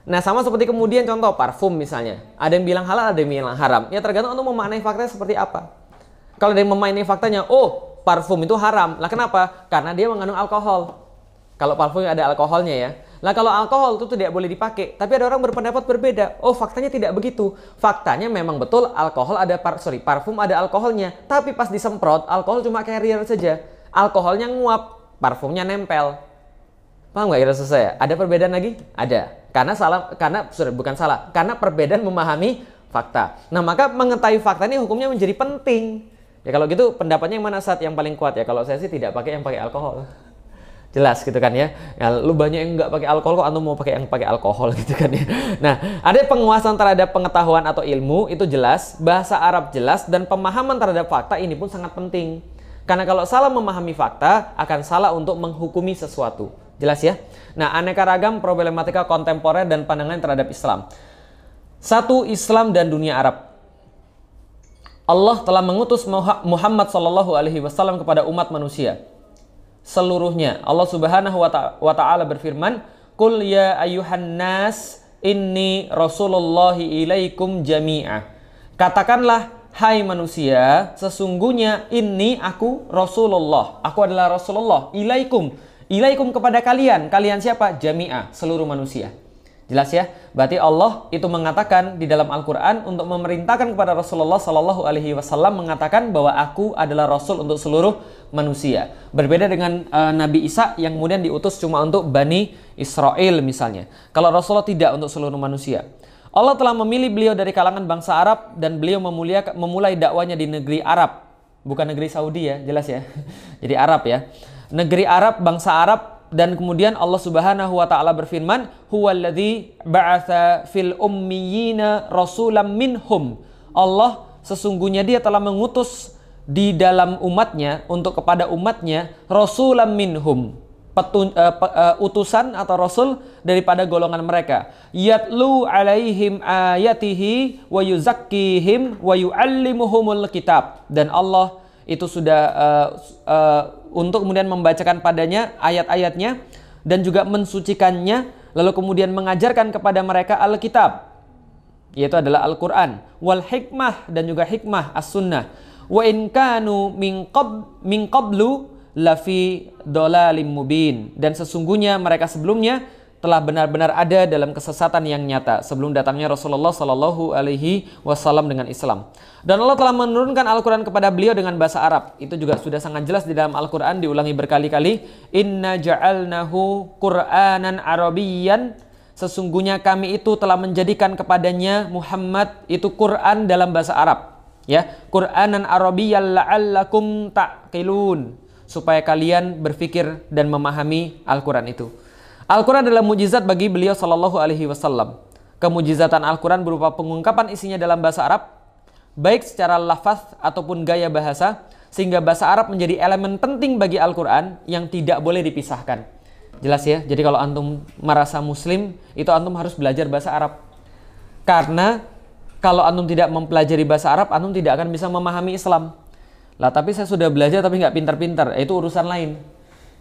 Nah sama seperti kemudian contoh parfum misalnya. Ada yang bilang halal, ada yang bilang haram. Ya tergantung antum memaknai faktanya seperti apa. Kalau dia memaknai faktanya, oh parfum itu haram. Lah kenapa? Karena dia mengandung alkohol. Kalau parfum ada alkoholnya ya. Nah kalau alkohol itu tidak boleh dipakai, tapi ada orang berpendapat berbeda. Oh faktanya tidak begitu. Faktanya memang betul parfum ada alkoholnya, tapi pas disemprot alkohol cuma carrier saja. Alkoholnya nguap, parfumnya nempel. Paham nggak kira saya? Ada perbedaan lagi? Ada. Karena perbedaan memahami fakta. Nah maka mengetahui fakta ini hukumnya menjadi penting. Ya kalau gitu pendapatnya yang mana Ustaz yang paling kuat ya? Kalau saya sih tidak pakai yang pakai alkohol. Jelas gitu kan ya. Lu banyak yang nggak pakai alkohol kok antum mau pakai yang pakai alkohol gitu kan ya. Nah, ada penguasaan terhadap pengetahuan atau ilmu itu jelas, bahasa Arab jelas, dan pemahaman terhadap fakta ini pun sangat penting. Karena kalau salah memahami fakta akan salah untuk menghukumi sesuatu. Jelas ya? Nah, aneka ragam problematika kontemporer dan pandangan terhadap Islam. Satu, Islam dan dunia Arab. Allah telah mengutus Muhammad SAW kepada umat manusia seluruhnya. Allah Subhanahu wa ta'ala berfirman, "Qul ya ayyuhan nas inni rasulullahi ilaikum jami'a." Katakanlah, hai manusia, sesungguhnya ini aku Rasulullah. Aku adalah Rasulullah. Ilaikum. Ilaikum kepada kalian. Kalian siapa? Jami'a, seluruh manusia. Jelas ya? Berarti Allah itu mengatakan di dalam Al-Quran untuk memerintahkan kepada Rasulullah SAW mengatakan bahwa aku adalah Rasul untuk seluruh manusia. Berbeda dengan Nabi Isa yang kemudian diutus cuma untuk Bani Israel misalnya. Kalau Rasulullah tidak, untuk seluruh manusia. Allah telah memilih beliau dari kalangan bangsa Arab dan beliau memulai dakwanya di negeri Arab. Bukan negeri Saudi ya, jelas ya. Jadi Arab ya. Negeri Arab, bangsa Arab. Dan kemudian Allah Subhanahu wa ta'ala berfirman, huwallazi ba'atha fil ummiyina rasulam minhum. Allah sesungguhnya dia telah mengutus di dalam umatnya, untuk kepada umatnya, rasulam minhum, utusan atau rasul daripada golongan mereka. Yatlu alaihim ayatihi wa yuzakkihim wa yuallimuhumul kitab. Dan Allah itu sudah untuk kemudian membacakan padanya ayat-ayatnya dan juga mensucikannya, lalu kemudian mengajarkan kepada mereka Alkitab, yaitu adalah Al-Quran, wal hikmah, dan juga hikmah as-sunnah. Wa in kanu min qablu lafi dolalim mubin. Dan sesungguhnya mereka sebelumnya telah benar-benar ada dalam kesesatan yang nyata sebelum datangnya Rasulullah SAW dengan Islam. Dan Allah telah menurunkan Al-Quran kepada beliau dengan bahasa Arab. Itu juga sudah sangat jelas di dalam Al-Quran, diulangi berkali-kali. Inna ja'alnahu Qur'anan Arabiyyan. Sesungguhnya kami itu telah menjadikan kepadanya Muhammad itu Quran dalam bahasa Arab. Ya, Qur'anan Arabiyyan la'allakum ta'qilun. Supaya kalian berfikir dan memahami Al-Quran itu. Al-Quran adalah mukjizat bagi beliau SAW. Kemujizatan Al-Quran berupa pengungkapan isinya dalam bahasa Arab baik secara lafaz ataupun gaya bahasa, sehingga bahasa Arab menjadi elemen penting bagi Al-Quran yang tidak boleh dipisahkan. Jelas ya? Jadi kalau antum merasa muslim, itu antum harus belajar bahasa Arab. Karena kalau antum tidak mempelajari bahasa Arab, antum tidak akan bisa memahami Islam. Lah tapi saya sudah belajar tapi nggak pintar-pintar, itu urusan lain.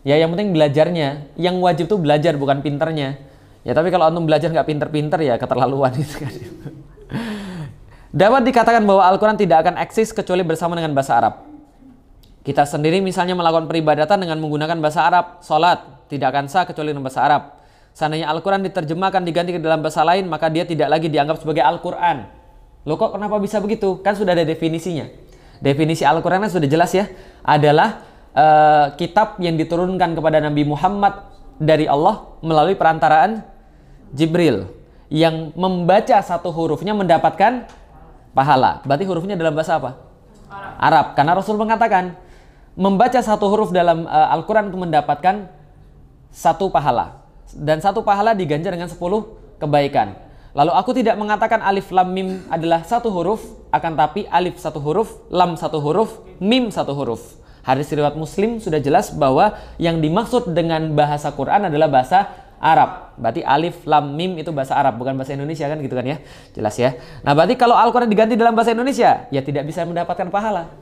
Ya yang penting belajarnya, yang wajib tuh belajar bukan pintarnya. Ya tapi kalau antum belajar nggak pintar-pintar ya keterlaluan itu kan. Dapat dikatakan bahwa Al-Quran tidak akan eksis kecuali bersama dengan bahasa Arab. Kita sendiri misalnya melakukan peribadatan dengan menggunakan bahasa Arab, sholat tidak akan sah kecuali dengan bahasa Arab. Seandainya Al-Quran diterjemahkan diganti ke dalam bahasa lain, maka dia tidak lagi dianggap sebagai Al-Quran. Loh kok kenapa bisa begitu? Kan sudah ada definisinya. Definisi Al-Quran kan sudah jelas ya, adalah kitab yang diturunkan kepada Nabi Muhammad dari Allah melalui perantaraan Jibril, yang membaca satu hurufnya mendapatkan pahala. Berarti hurufnya dalam bahasa apa? Arab. Karena Rasul mengatakan membaca satu huruf dalam Al-Quran itu mendapatkan satu pahala, dan satu pahala diganjar dengan 10 kebaikan. Lalu aku tidak mengatakan alif lam mim adalah satu huruf, akan tapi alif satu huruf, lam satu huruf, mim satu huruf. Hadis riwayat Muslim sudah jelas bahwa yang dimaksud dengan bahasa Quran adalah bahasa Arab. Berarti alif lam mim itu bahasa Arab, bukan bahasa Indonesia kan, gitu kan ya. Jelas ya. Nah berarti kalau Al-Quran diganti dalam bahasa Indonesia, ya tidak bisa mendapatkan pahala.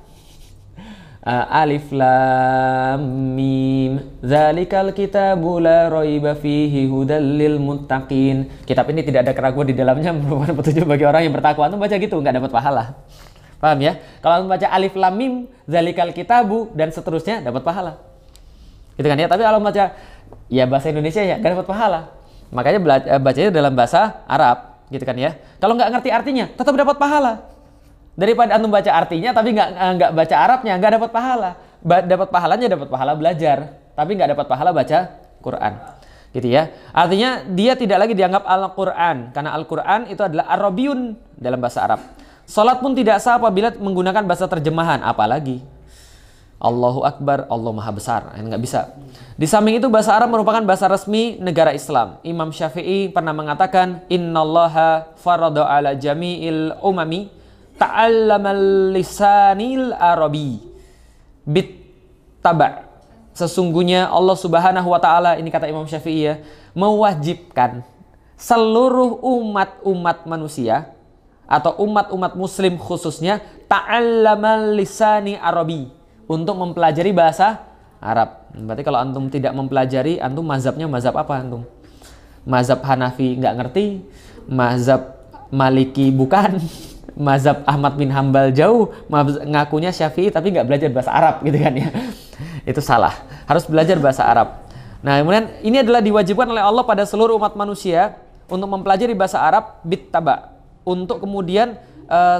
Alif lam mim zalikal kitabu la raiba fihi hudal lil muttaqin. Kitab ini tidak ada keraguan di dalamnya, merupakan petunjuk bagi orang yang bertakwa. Antum baca gitu nggak dapat pahala. Paham ya? Kalau antum baca alif lam mim zalikal kitabu dan seterusnya dapat pahala. Gitu kan ya. Tapi kalau baca ya bahasa Indonesia ya nggak dapat pahala. Makanya bacanya dalam bahasa Arab, gitu kan ya. Kalau nggak ngerti artinya tetap dapat pahala. Daripada antum baca artinya tapi nggak baca Arabnya, nggak dapat pahala. Dapat pahalanya dapat pahala belajar, tapi nggak dapat pahala baca Quran. Gitu ya. Artinya dia tidak lagi dianggap Al-Quran, karena Al-Quran itu adalah Arabiyun dalam bahasa Arab. Salat pun tidak sah apabila menggunakan bahasa terjemahan, apalagi Allahu Akbar, Allah Maha Besar, nggak bisa. Di samping itu bahasa Arab merupakan bahasa resmi negara Islam. Imam Syafi'i pernah mengatakan, Innallaha farada ala jami'il umami ta'allamal lisanil arabi bit taba'. Sesungguhnya Allah Subhanahu wa taala, ini kata Imam Syafi'i ya, mewajibkan seluruh umat manusia atau umat muslim khususnya ta'allamal lisani arabi, untuk mempelajari bahasa Arab. Berarti kalau antum tidak mempelajari, antum mazhabnya mazhab apa antum? Mazhab Hanafi nggak ngerti, mazhab Maliki bukan, mazhab Ahmad bin Hambal jauh, ngakunya Syafi'i tapi nggak belajar bahasa Arab, gitu kan ya. Itu salah. Harus belajar bahasa Arab. Nah, kemudian ini adalah diwajibkan oleh Allah pada seluruh umat manusia untuk mempelajari bahasa Arab bittaba, untuk kemudian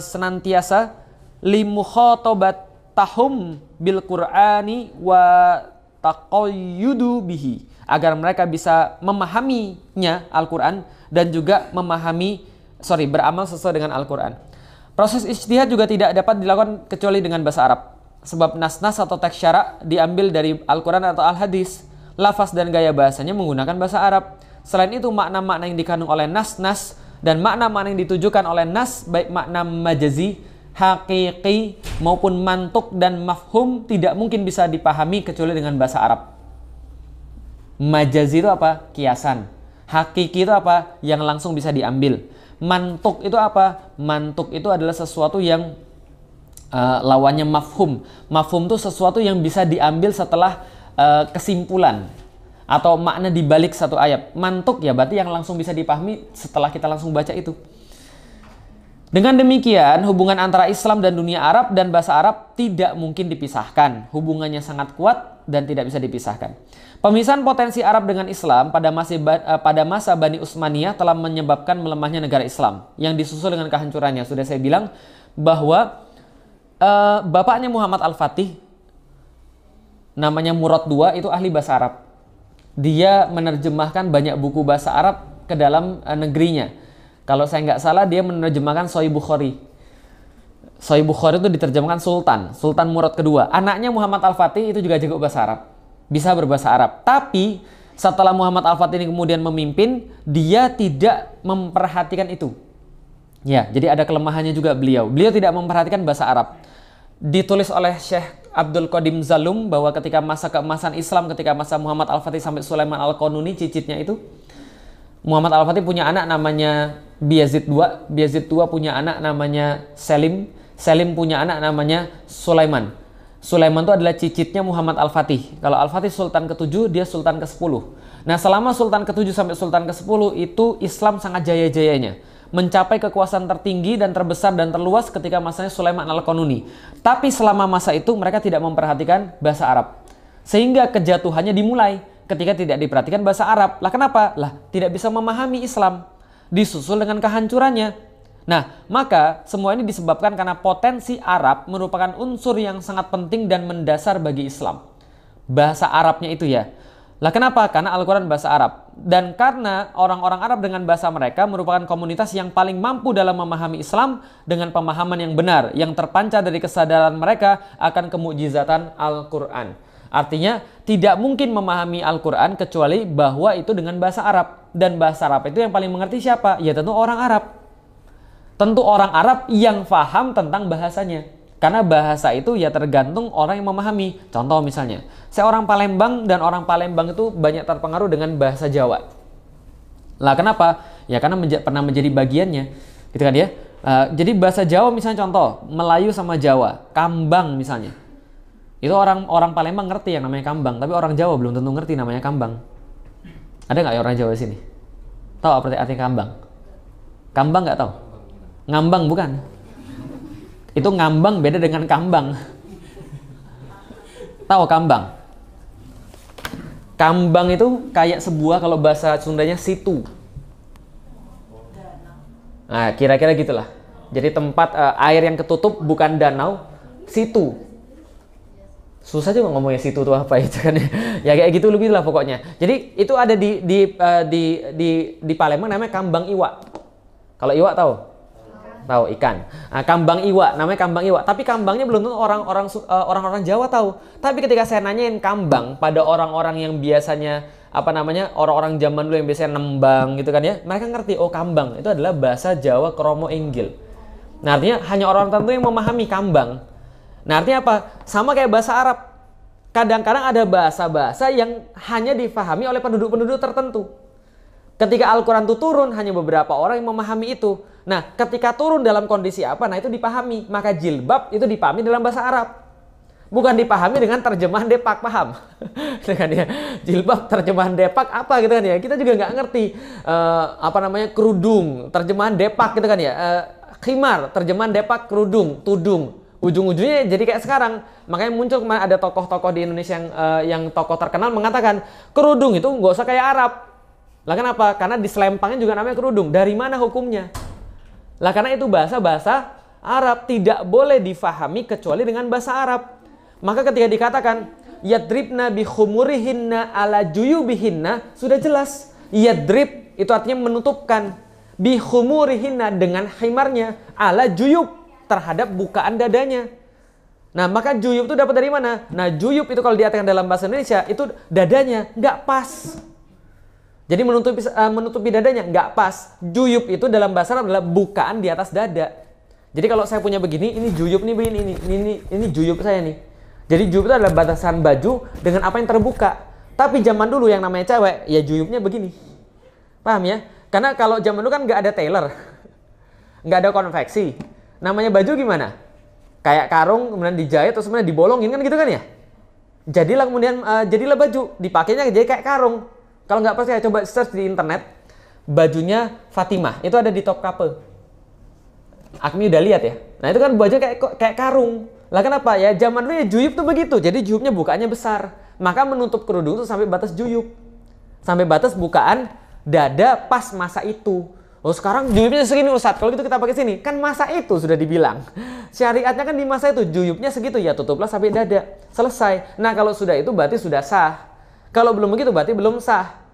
senantiasa limukhotobat tahum bil Qur'ani wa taqayyudu bihi, agar mereka bisa memahaminya Al-Quran dan juga beramal sesuai dengan Al-Quran. Proses ijtihad juga tidak dapat dilakukan kecuali dengan bahasa Arab, sebab nas-nas atau teks syara diambil dari Al-Quran atau Al-Hadis. Lafaz dan gaya bahasanya menggunakan bahasa Arab. Selain itu makna-makna yang dikandung oleh nas-nas dan makna-makna yang ditujukan oleh nas, baik makna majazi, hakiki maupun mantuk dan mafhum, tidak mungkin bisa dipahami kecuali dengan bahasa Arab. Majazi itu apa? Kiasan. Hakiki itu apa? Yang langsung bisa diambil. Mantuk itu apa? Mantuk itu adalah sesuatu yang lawannya mafhum. Mafhum itu sesuatu yang bisa diambil setelah kesimpulan atau makna dibalik satu ayat. Mantuk ya berarti yang langsung bisa dipahami setelah kita langsung baca itu. Dengan demikian, hubungan antara Islam dan dunia Arab dan bahasa Arab tidak mungkin dipisahkan. Hubungannya sangat kuat dan tidak bisa dipisahkan. Pemisahan potensi Arab dengan Islam pada masa Bani Utsmaniyah telah menyebabkan melemahnya negara Islam yang disusul dengan kehancurannya. Sudah saya bilang bahwa bapaknya Muhammad Al-Fatih, namanya Murad II, itu ahli bahasa Arab. Dia menerjemahkan banyak buku bahasa Arab ke dalam negerinya. Kalau saya nggak salah, dia menerjemahkan Sahih Bukhari. Sahih Bukhari itu diterjemahkan Sultan Murad II. Anaknya Muhammad Al-Fatih itu juga jago bahasa Arab, bisa berbahasa Arab. Tapi setelah Muhammad Al-Fatih ini kemudian memimpin, dia tidak memperhatikan itu. Ya, jadi ada kelemahannya juga beliau. Beliau tidak memperhatikan bahasa Arab. Ditulis oleh Syekh Abdul Qadim Zalum bahwa ketika masa keemasan Islam, ketika masa Muhammad Al-Fatih sampai Sulaiman Al-Qanuni, cicitnya itu, Muhammad Al-Fatih punya anak namanya Bayazid II, Bayazid II punya anak namanya Selim, Selim punya anak namanya Sulaiman. Sulaiman itu adalah cicitnya Muhammad Al-Fatih. Kalau Al-Fatih Sultan ke-7, dia Sultan ke-10. Nah, selama Sultan ke-7 sampai Sultan ke-10 itu Islam sangat jaya-jayanya. Mencapai kekuasaan tertinggi dan terbesar dan terluas ketika masanya Sulaiman Al-Qanuni. Tapi selama masa itu mereka tidak memperhatikan bahasa Arab. Sehingga kejatuhannya dimulai ketika tidak diperhatikan bahasa Arab. Lah kenapa? Lah tidak bisa memahami Islam. Disusul dengan kehancurannya. Nah, maka semua ini disebabkan karena potensi Arab merupakan unsur yang sangat penting dan mendasar bagi Islam. Bahasa Arabnya itu ya. Lah kenapa? Karena Al-Quran bahasa Arab. Dan karena orang-orang Arab dengan bahasa mereka merupakan komunitas yang paling mampu dalam memahami Islam dengan pemahaman yang benar, yang terpancar dari kesadaran mereka akan kemukjizatan Al-Quran. Artinya tidak mungkin memahami Al-Quran kecuali bahwa itu dengan bahasa Arab. Dan bahasa Arab itu yang paling mengerti siapa? Ya tentu orang Arab. Tentu orang Arab yang paham tentang bahasanya. Karena bahasa itu ya tergantung orang yang memahami. Contoh misalnya, saya orang Palembang dan orang Palembang itu banyak terpengaruh dengan bahasa Jawa. Lah kenapa? Ya karena pernah menjadi bagiannya. Gitu kan ya. Jadi bahasa Jawa misalnya contoh, Melayu sama Jawa, kambang misalnya. Itu orang Palembang ngerti yang namanya kambang, tapi orang Jawa belum tentu ngerti namanya kambang. Ada nggak ya orang Jawa di sini? Tahu apa arti kambang? Kambang nggak tahu? Ngambang bukan? Itu ngambang beda dengan kambang. Tahu kambang? Kambang itu kayak sebuah, kalau bahasa Sundanya situ. Nah, kira-kira gitulah. Jadi tempat air yang ketutup bukan danau, situ. Susah juga ngomongnya situ tuh apa itu kan ya kayak gitu lebih lah pokoknya. Jadi itu ada di Palembang namanya kambang iwa. Kalau iwa tahu? Tahu ikan. Nah, kambang iwa namanya kambang iwa. Tapi kambangnya belum tentu orang-orang Jawa tahu. Tapi ketika saya nanyain kambang pada orang-orang yang biasanya orang-orang zaman dulu yang biasanya nembang gitu kan ya, mereka ngerti oh kambang itu adalah bahasa Jawa Kromo Inggil. Nah, artinya hanya orang tertentu yang memahami kambang. Nah, artinya apa? Sama kayak bahasa Arab. Kadang-kadang ada bahasa-bahasa yang hanya difahami oleh penduduk-penduduk tertentu. Ketika Al-Quran itu turun, hanya beberapa orang yang memahami itu. Nah, ketika turun dalam kondisi apa? Nah, itu dipahami. Maka jilbab itu dipahami dalam bahasa Arab. Bukan dipahami dengan terjemahan Depak, paham? Kan ya, jilbab terjemahan Depak apa gitu kan ya? Kita juga nggak ngerti. Kerudung, terjemahan Depak gitu kan ya. Khimar, terjemahan Depak, kerudung, tudung. Ujung-ujungnya jadi kayak sekarang. Makanya muncul kemarin ada tokoh-tokoh di Indonesia yang tokoh terkenal mengatakan kerudung itu nggak usah kayak Arab. Lah kenapa? Karena di selempangnya juga namanya kerudung. Dari mana hukumnya? Lah karena itu bahasa Arab tidak boleh difahami kecuali dengan bahasa Arab. Maka ketika dikatakan yadribna bi khumurihinna ala juyubihinna, sudah jelas. Yadrib itu artinya menutupkan, bi khumurihinna dengan khimarnya, ala juyub terhadap bukaan dadanya. Nah, maka juyub itu dapat dari mana? Nah, juyub itu kalau diartikan dalam bahasa Indonesia itu dadanya nggak pas. Jadi menutupi dadanya nggak pas. Juyub itu dalam bahasa Arab adalah bukaan di atas dada. Jadi kalau saya punya begini, ini juyub nih begini, ini juyub saya nih. Jadi juyub itu adalah batasan baju dengan apa yang terbuka. Tapi zaman dulu yang namanya cewek, ya juyubnya begini. Paham ya? Karena kalau zaman dulu kan nggak ada tailor, nggak ada konveksi. Namanya baju gimana? Kayak karung, kemudian dijahit, terus kemudian dibolongin kan gitu kan ya? Jadilah baju, dipakainya jadi kayak karung. Kalau nggak percaya coba search di internet bajunya Fatimah, itu ada di Topkapi. Akmi udah lihat ya. Nah itu kan baju kayak karung. Lah kenapa ya? Zaman dulu ya juyub tuh begitu. Jadi juyubnya bukaannya besar. Maka menutup kerudung tuh sampai batas juyub, sampai batas bukaan dada pas masa itu. Oh sekarang juyubnya segini Ustadz, kalau gitu kita pakai sini. Kan masa itu sudah dibilang. Syariatnya kan di masa itu juyubnya segitu ya tutuplah sampai dada. Selesai. Nah kalau sudah itu berarti sudah sah. Kalau belum begitu berarti belum sah.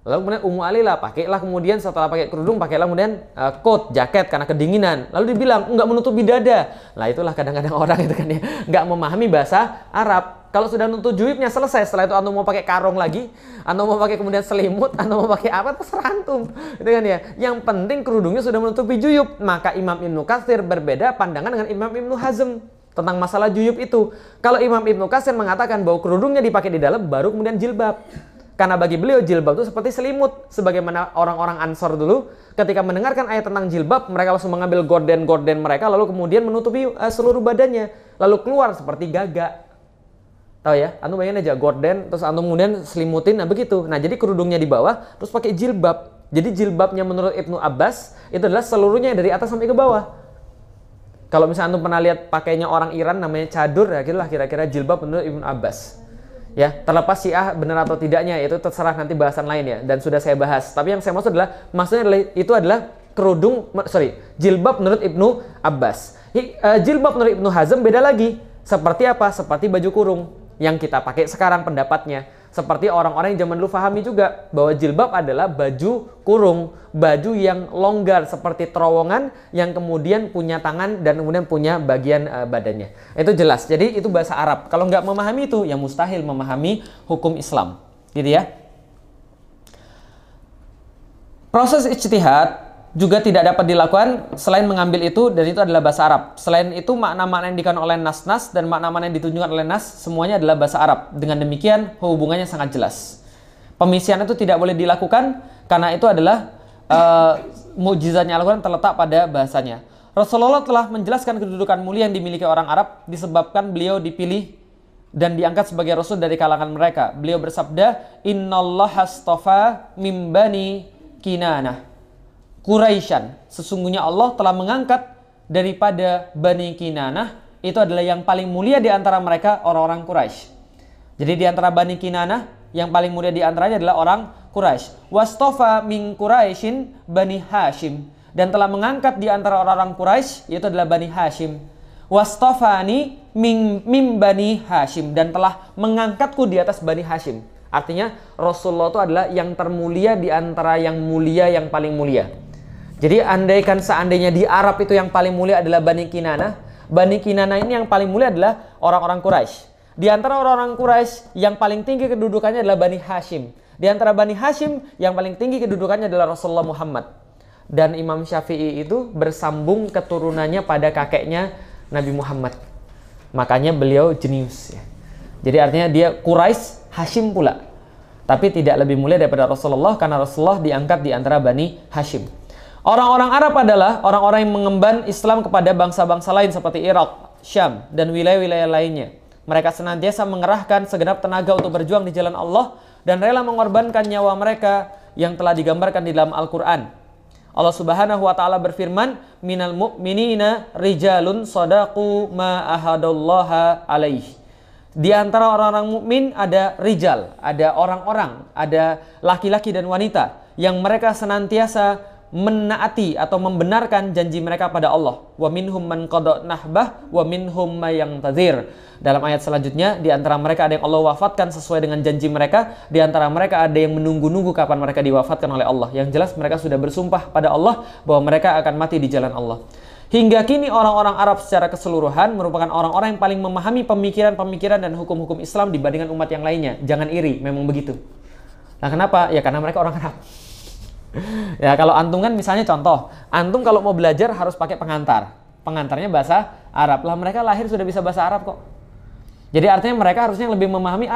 Lalu kemudian Ummu Alilah pakailah kemudian setelah pakai kerudung pakailah kemudian coat, jaket karena kedinginan. Lalu dibilang enggak menutupi dada. Lah itulah kadang-kadang orang itu kan ya enggak memahami bahasa Arab. Kalau sudah nutup juyupnya selesai. Setelah itu antum mau pakai karung lagi, antum mau pakai kemudian selimut, antum mau pakai apa, terserah antum. Gitu kan ya. Yang penting kerudungnya sudah menutupi juyup. Maka Imam Ibnu Katsir berbeda pandangan dengan Imam Ibnu Hazm tentang masalah juyup itu. Kalau Imam Ibnu Katsir mengatakan bahwa kerudungnya dipakai di dalam, baru kemudian jilbab. Karena bagi beliau jilbab itu seperti selimut. Sebagaimana orang-orang Ansor dulu ketika mendengarkan ayat tentang jilbab, mereka langsung mengambil gorden-gorden mereka lalu kemudian menutupi seluruh badannya. Lalu keluar seperti gagak. Tahu ya? Antum bayangin aja gorden terus antum kemudian selimutin, nah begitu. Nah, jadi kerudungnya di bawah terus pakai jilbab. Jadi jilbabnya menurut Ibnu Abbas itu adalah seluruhnya dari atas sampai ke bawah. Kalau misalnya antum pernah lihat pakainya orang Iran namanya cadur, ya gitulah kira-kira jilbab menurut Ibnu Abbas. Ya, terlepas Syiah benar atau tidaknya itu terserah nanti bahasan lain ya, dan sudah saya bahas. Tapi yang saya maksud adalah maksudnya adalah itu adalah jilbab menurut Ibnu Abbas. Jilbab menurut Ibnu Hazm beda lagi. Seperti apa? Seperti baju kurung yang kita pakai sekarang pendapatnya. Seperti orang-orang yang zaman dulu pahami juga bahwa jilbab adalah baju kurung, baju yang longgar seperti terowongan yang kemudian punya tangan dan kemudian punya bagian badannya. Itu jelas. Jadi itu bahasa Arab. Kalau nggak memahami itu, ya mustahil memahami hukum Islam. Gitu ya. Proses ijtihad juga tidak dapat dilakukan selain mengambil itu, dan itu adalah bahasa Arab. Selain itu makna-makna yang dikandung oleh nas-nas dan makna-makna yang ditunjukkan oleh nas semuanya adalah bahasa Arab. Dengan demikian hubungannya sangat jelas. Pemisian itu tidak boleh dilakukan karena itu adalah mukjizatnya Al-Quran terletak pada bahasanya. Rasulullah telah menjelaskan kedudukan mulia yang dimiliki orang Arab disebabkan beliau dipilih dan diangkat sebagai rasul dari kalangan mereka. Beliau bersabda, "Innallaha astafa min bani Kinanah Quraisyan." Sesungguhnya Allah telah mengangkat daripada Bani Kinanah, itu adalah yang paling mulia di antara mereka orang-orang Quraisy. Jadi di antara Bani Kinanah, yang paling mulia di antaranya adalah orang Quraisy. Wastofa min Quraisyin Bani Hashim. Dan telah mengangkat di antara orang-orang Quraisy, yaitu adalah Bani Hashim. Wastofani min Bani Hashim. Dan telah mengangkatku di atas Bani Hashim. Artinya Rasulullah itu adalah yang termulia di antara yang mulia, yang paling mulia. Jadi andaikan seandainya di Arab itu yang paling mulia adalah Bani Kinanah, Bani Kinanah ini yang paling mulia adalah orang-orang Quraisy. Di antara orang-orang Quraisy yang paling tinggi kedudukannya adalah Bani Hashim. Di antara Bani Hashim yang paling tinggi kedudukannya adalah Rasulullah Muhammad. Dan Imam Syafi'i itu bersambung keturunannya pada kakeknya Nabi Muhammad. Makanya beliau jenius ya. Jadi artinya dia Quraisy Hashim pula. Tapi tidak lebih mulia daripada Rasulullah karena Rasulullah diangkat di antara Bani Hashim. Orang-orang Arab adalah orang-orang yang mengemban Islam kepada bangsa-bangsa lain seperti Irak, Syam, dan wilayah-wilayah lainnya. Mereka senantiasa mengerahkan segenap tenaga untuk berjuang di jalan Allah dan rela mengorbankan nyawa mereka yang telah digambarkan di dalam Al-Quran. Allah Subhanahu wa Ta'ala berfirman, "Minal mu'minina rijalun sadaqu ma ahadallaha alaihi." Di antara orang-orang mukmin ada rijal, ada orang-orang, ada laki-laki dan wanita yang mereka senantiasa menaati atau membenarkan janji mereka pada Allah. Wa minhum man qada nahbah wa minhum may yantazir. Dalam ayat selanjutnya, di antara mereka ada yang Allah wafatkan sesuai dengan janji mereka, di antara mereka ada yang menunggu-nunggu kapan mereka diwafatkan oleh Allah. Yang jelas mereka sudah bersumpah pada Allah bahwa mereka akan mati di jalan Allah. Hingga kini orang-orang Arab secara keseluruhan merupakan orang-orang yang paling memahami pemikiran-pemikiran dan hukum-hukum Islam dibandingkan umat yang lainnya. Jangan iri, memang begitu. Nah, kenapa? Ya karena mereka orang Arab. Ya kalau antum kan misalnya contoh, antum kalau mau belajar harus pakai pengantar. Pengantarnya bahasa Arab. Lah mereka lahir sudah bisa bahasa Arab kok. Jadi artinya mereka harusnya lebih memahami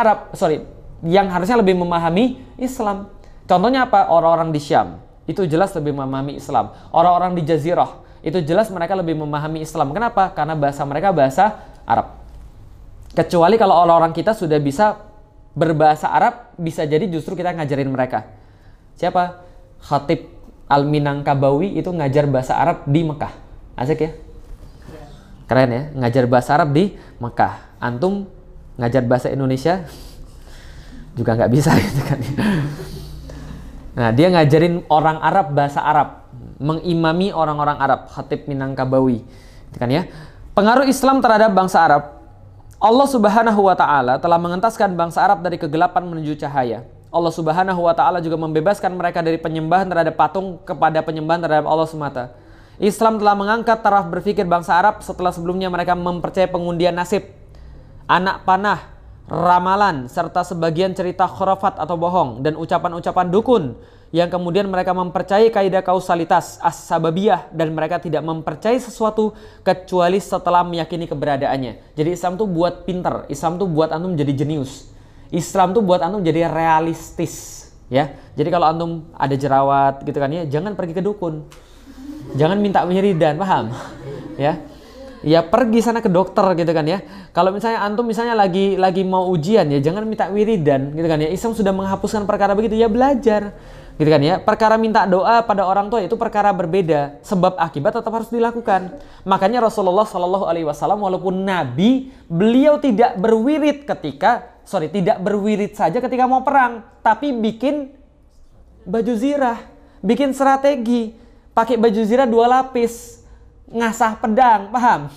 yang harusnya lebih memahami Islam. Contohnya apa? Orang-orang di Syam itu jelas lebih memahami Islam. Orang-orang di Jazirah itu jelas mereka lebih memahami Islam. Kenapa? Karena bahasa mereka bahasa Arab. Kecuali kalau orang-orang kita sudah bisa berbahasa Arab, bisa jadi justru kita ngajarin mereka. Siapa? Khatib Al-Minangkabawi itu ngajar bahasa Arab di Mekah. Asik ya? Keren ya? Ngajar bahasa Arab di Mekah. Antum ngajar bahasa Indonesia juga nggak bisa gitu kan. Nah, dia ngajarin orang Arab bahasa Arab, mengimami orang-orang Arab, Khatib Minangkabawi. Gitu kan ya? Pengaruh Islam terhadap bangsa Arab. Allah Subhanahu wa Ta'ala telah mengentaskan bangsa Arab dari kegelapan menuju cahaya. Allah Subhanahu wa Ta'ala juga membebaskan mereka dari penyembahan terhadap patung kepada penyembahan terhadap Allah semata. Islam telah mengangkat taraf berpikir bangsa Arab setelah sebelumnya mereka mempercayai pengundian nasib, anak panah, ramalan, serta sebagian cerita khurafat atau bohong, dan ucapan-ucapan dukun, yang kemudian mereka mempercayai kaidah kausalitas as-sababiyah, dan mereka tidak mempercayai sesuatu kecuali setelah meyakini keberadaannya. Jadi Islam tuh buat pinter, Islam tuh buat antum jadi jenius, Islam tuh buat antum jadi realistis, ya. Jadi kalau antum ada jerawat gitu kan ya, jangan pergi ke dukun, jangan minta wiridan, paham? Ya. Ya pergi sana ke dokter gitu kan ya. Kalau misalnya antum misalnya lagi mau ujian ya, jangan minta wiridan gitu kan ya. Islam sudah menghapuskan perkara begitu, ya belajar gitu kan ya. Perkara minta doa pada orang tua itu perkara berbeda, sebab akibat tetap harus dilakukan. Makanya Rasulullah Shallallahu Alaihi Wasallam walaupun Nabi, beliau tidak berwirid saja ketika mau perang, tapi bikin baju zirah, bikin strategi, pakai baju zirah 2 lapis, ngasah pedang, paham?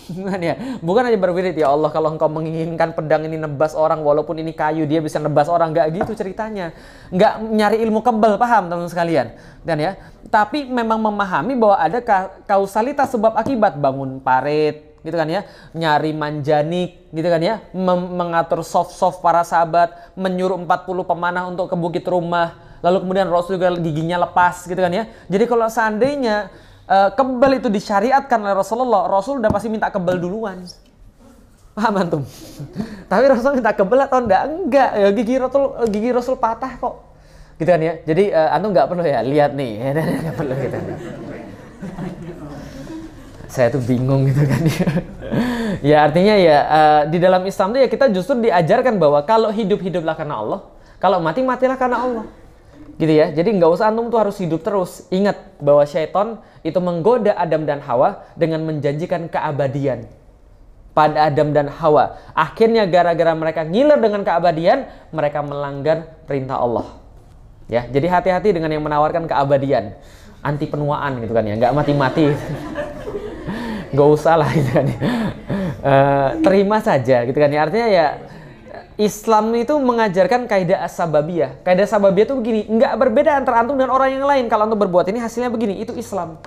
Bukan hanya berwirid, ya Allah kalau engkau menginginkan pedang ini nebas orang, walaupun ini kayu dia bisa nebas orang, nggak gitu ceritanya. Nggak nyari ilmu kebal, paham teman-teman sekalian? Dan ya, tapi memang memahami bahwa ada kausalitas sebab akibat, bangun parit gitu kan ya, nyari manjanik gitu kan ya, mengatur soft para sahabat, menyuruh 40 pemanah untuk ke bukit rumah, lalu kemudian Rasul juga giginya lepas gitu kan ya. Jadi kalau seandainya kebal itu disyariatkan oleh Rasulullah, Rasul udah pasti minta kebal duluan. Paham antum? Tapi Rasul minta kebal atau enggak? Enggak. Ya, gigi Rasul patah kok. Gitu kan ya. Jadi antum enggak perlu ya lihat nih. Enggak perlu gitu. Saya tuh bingung gitu kan ya. Ya artinya ya di dalam Islam tuh ya kita justru diajarkan bahwa kalau hidup-hiduplah karena Allah, kalau mati-matilah karena Allah. Gitu ya. Jadi nggak usah antum tuh harus hidup terus. Ingat bahwa syaitan itu menggoda Adam dan Hawa dengan menjanjikan keabadian pada Adam dan Hawa. Akhirnya gara-gara mereka ngiler dengan keabadian, mereka melanggar perintah Allah. Ya, jadi hati-hati dengan yang menawarkan keabadian, anti penuaan gitu kan ya, nggak mati-mati. Nggak usah lah gitu kan ya. Terima saja gitu kan ya. Artinya ya Islam itu mengajarkan kaidah as-sababiyah. Kaidah sababiyah itu begini, nggak berbeda antara antum dan orang yang lain. Kalau antum berbuat ini hasilnya begini, itu Islam.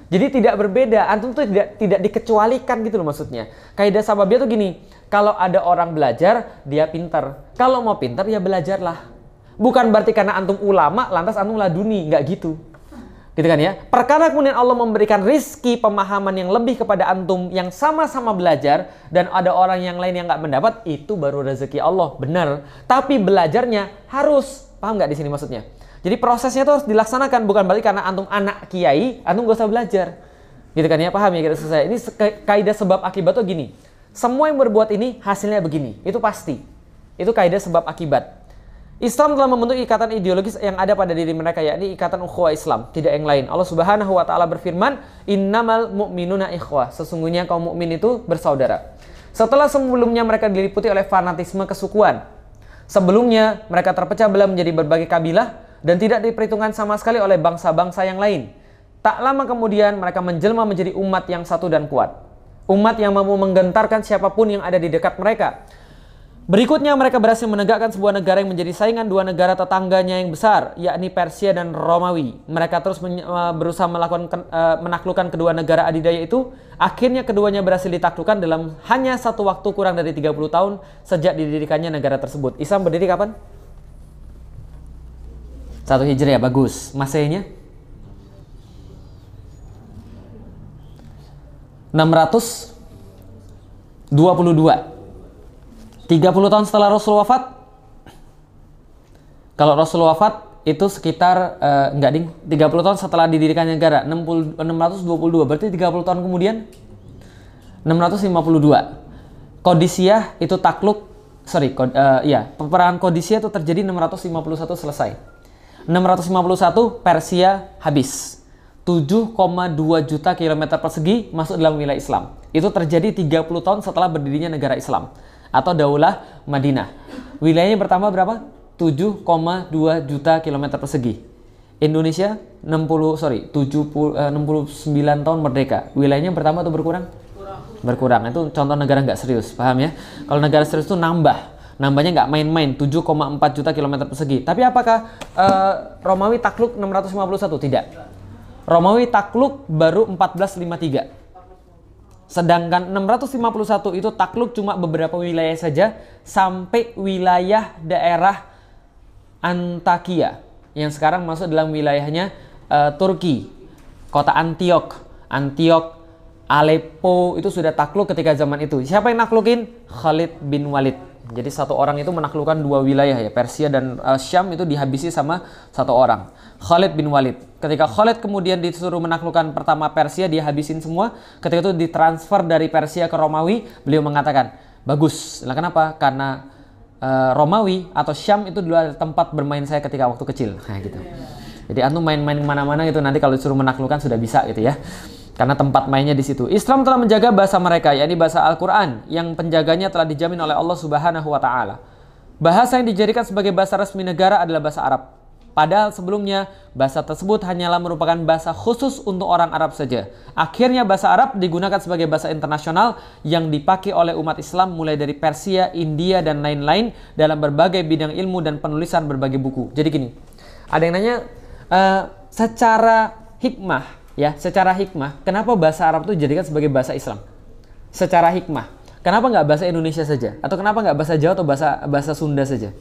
Jadi tidak berbeda, antum tuh tidak dikecualikan gitu loh maksudnya. Kaidah sababiyah itu gini, kalau ada orang belajar, dia pintar. Kalau mau pintar ya belajarlah. Bukan berarti karena antum ulama lantas antum laduni, nggak gitu. Gitu kan ya. Perkara kemudian Allah memberikan rizki pemahaman yang lebih kepada antum yang sama-sama belajar, dan ada orang yang lain yang nggak mendapat, itu baru rezeki Allah, benar. Tapi belajarnya harus, paham nggak di sini maksudnya? Jadi prosesnya itu harus dilaksanakan, bukan berarti karena antum anak kiai, antum gak usah belajar. Gitu kan ya, paham ya kira saya? Ini kaidah sebab akibat tuh gini. Semua yang berbuat ini hasilnya begini, itu pasti. Itu kaidah sebab akibat. Islam telah membentuk ikatan ideologis yang ada pada diri mereka, yakni ikatan ukhuwah Islam, tidak yang lain. Allah Subhanahu wa taala berfirman, "Innamal mu'minuna ikhwah." Sesungguhnya kaum mukmin itu bersaudara. Setelah sebelumnya mereka diliputi oleh fanatisme kesukuan. Sebelumnya mereka terpecah belah menjadi berbagai kabilah dan tidak diperhitungkan sama sekali oleh bangsa-bangsa yang lain. Tak lama kemudian mereka menjelma menjadi umat yang satu dan kuat. Umat yang mampu menggentarkan siapapun yang ada di dekat mereka. Berikutnya mereka berhasil menegakkan sebuah negara yang menjadi saingan 2 negara tetangganya yang besar, yakni Persia dan Romawi. Mereka terus berusaha menaklukkan kedua negara adidaya itu. Akhirnya keduanya berhasil ditaklukkan dalam hanya satu waktu kurang dari 30 tahun sejak didirikannya negara tersebut. Islam berdiri kapan? 1 Hijriah, bagus. Masehnya? 622. 30 tahun setelah Rasul wafat. Kalau Rasul wafat itu sekitar 30 tahun setelah didirikannya negara, 622, berarti 30 tahun kemudian 652. Qadisiyah itu takluk, peperangan Qadisiyah itu terjadi 651 selesai. 651 Persia habis. 7,2 juta kilometer persegi masuk dalam wilayah Islam. Itu terjadi 30 tahun setelah berdirinya negara Islam atau Daulah Madinah. Wilayahnya bertambah berapa? 7,2 juta kilometer persegi. Indonesia 69 tahun merdeka. Wilayahnya bertambah atau berkurang? Berkurang. Itu contoh negara nggak serius, paham ya? Kalau negara serius itu nambahnya nggak main-main, 7,4 juta kilometer persegi. Tapi apakah Romawi takluk 651? Tidak. Romawi takluk baru 1453. Sedangkan 651 itu takluk cuma beberapa wilayah saja sampai wilayah daerah Antakya yang sekarang masuk dalam wilayahnya Turki. Kota Antiok, Aleppo itu sudah takluk ketika zaman itu. Siapa yang naklukin? Khalid bin Walid. Jadi satu orang itu menaklukkan dua wilayah ya, Persia dan Syam itu dihabisi sama satu orang, Khalid bin Walid. Ketika Khalid kemudian disuruh menaklukkan pertama Persia, dia habisin semua. Ketika itu ditransfer dari Persia ke Romawi, beliau mengatakan, bagus. Nah, kenapa? Karena Romawi atau Syam itu dulu tempat bermain saya ketika waktu kecil. Nah, gitu. Jadi antum main-main kemana-mana gitu, nanti kalau disuruh menaklukkan sudah bisa gitu ya. Karena tempat mainnya di situ. Islam telah menjaga bahasa mereka, yakni bahasa Al-Quran, yang penjaganya telah dijamin oleh Allah Subhanahu wa Ta'ala. Bahasa yang dijadikan sebagai bahasa resmi negara adalah bahasa Arab. Padahal sebelumnya bahasa tersebut hanyalah merupakan bahasa khusus untuk orang Arab saja. Akhirnya bahasa Arab digunakan sebagai bahasa internasional yang dipakai oleh umat Islam mulai dari Persia, India, dan lain-lain dalam berbagai bidang ilmu dan penulisan berbagai buku. Jadi gini, ada yang nanya secara hikmah. Ya, secara hikmah, kenapa bahasa Arab itu dijadikan sebagai bahasa Islam? Secara hikmah, kenapa nggak bahasa Indonesia saja? Atau kenapa nggak bahasa Jawa atau bahasa Sunda saja?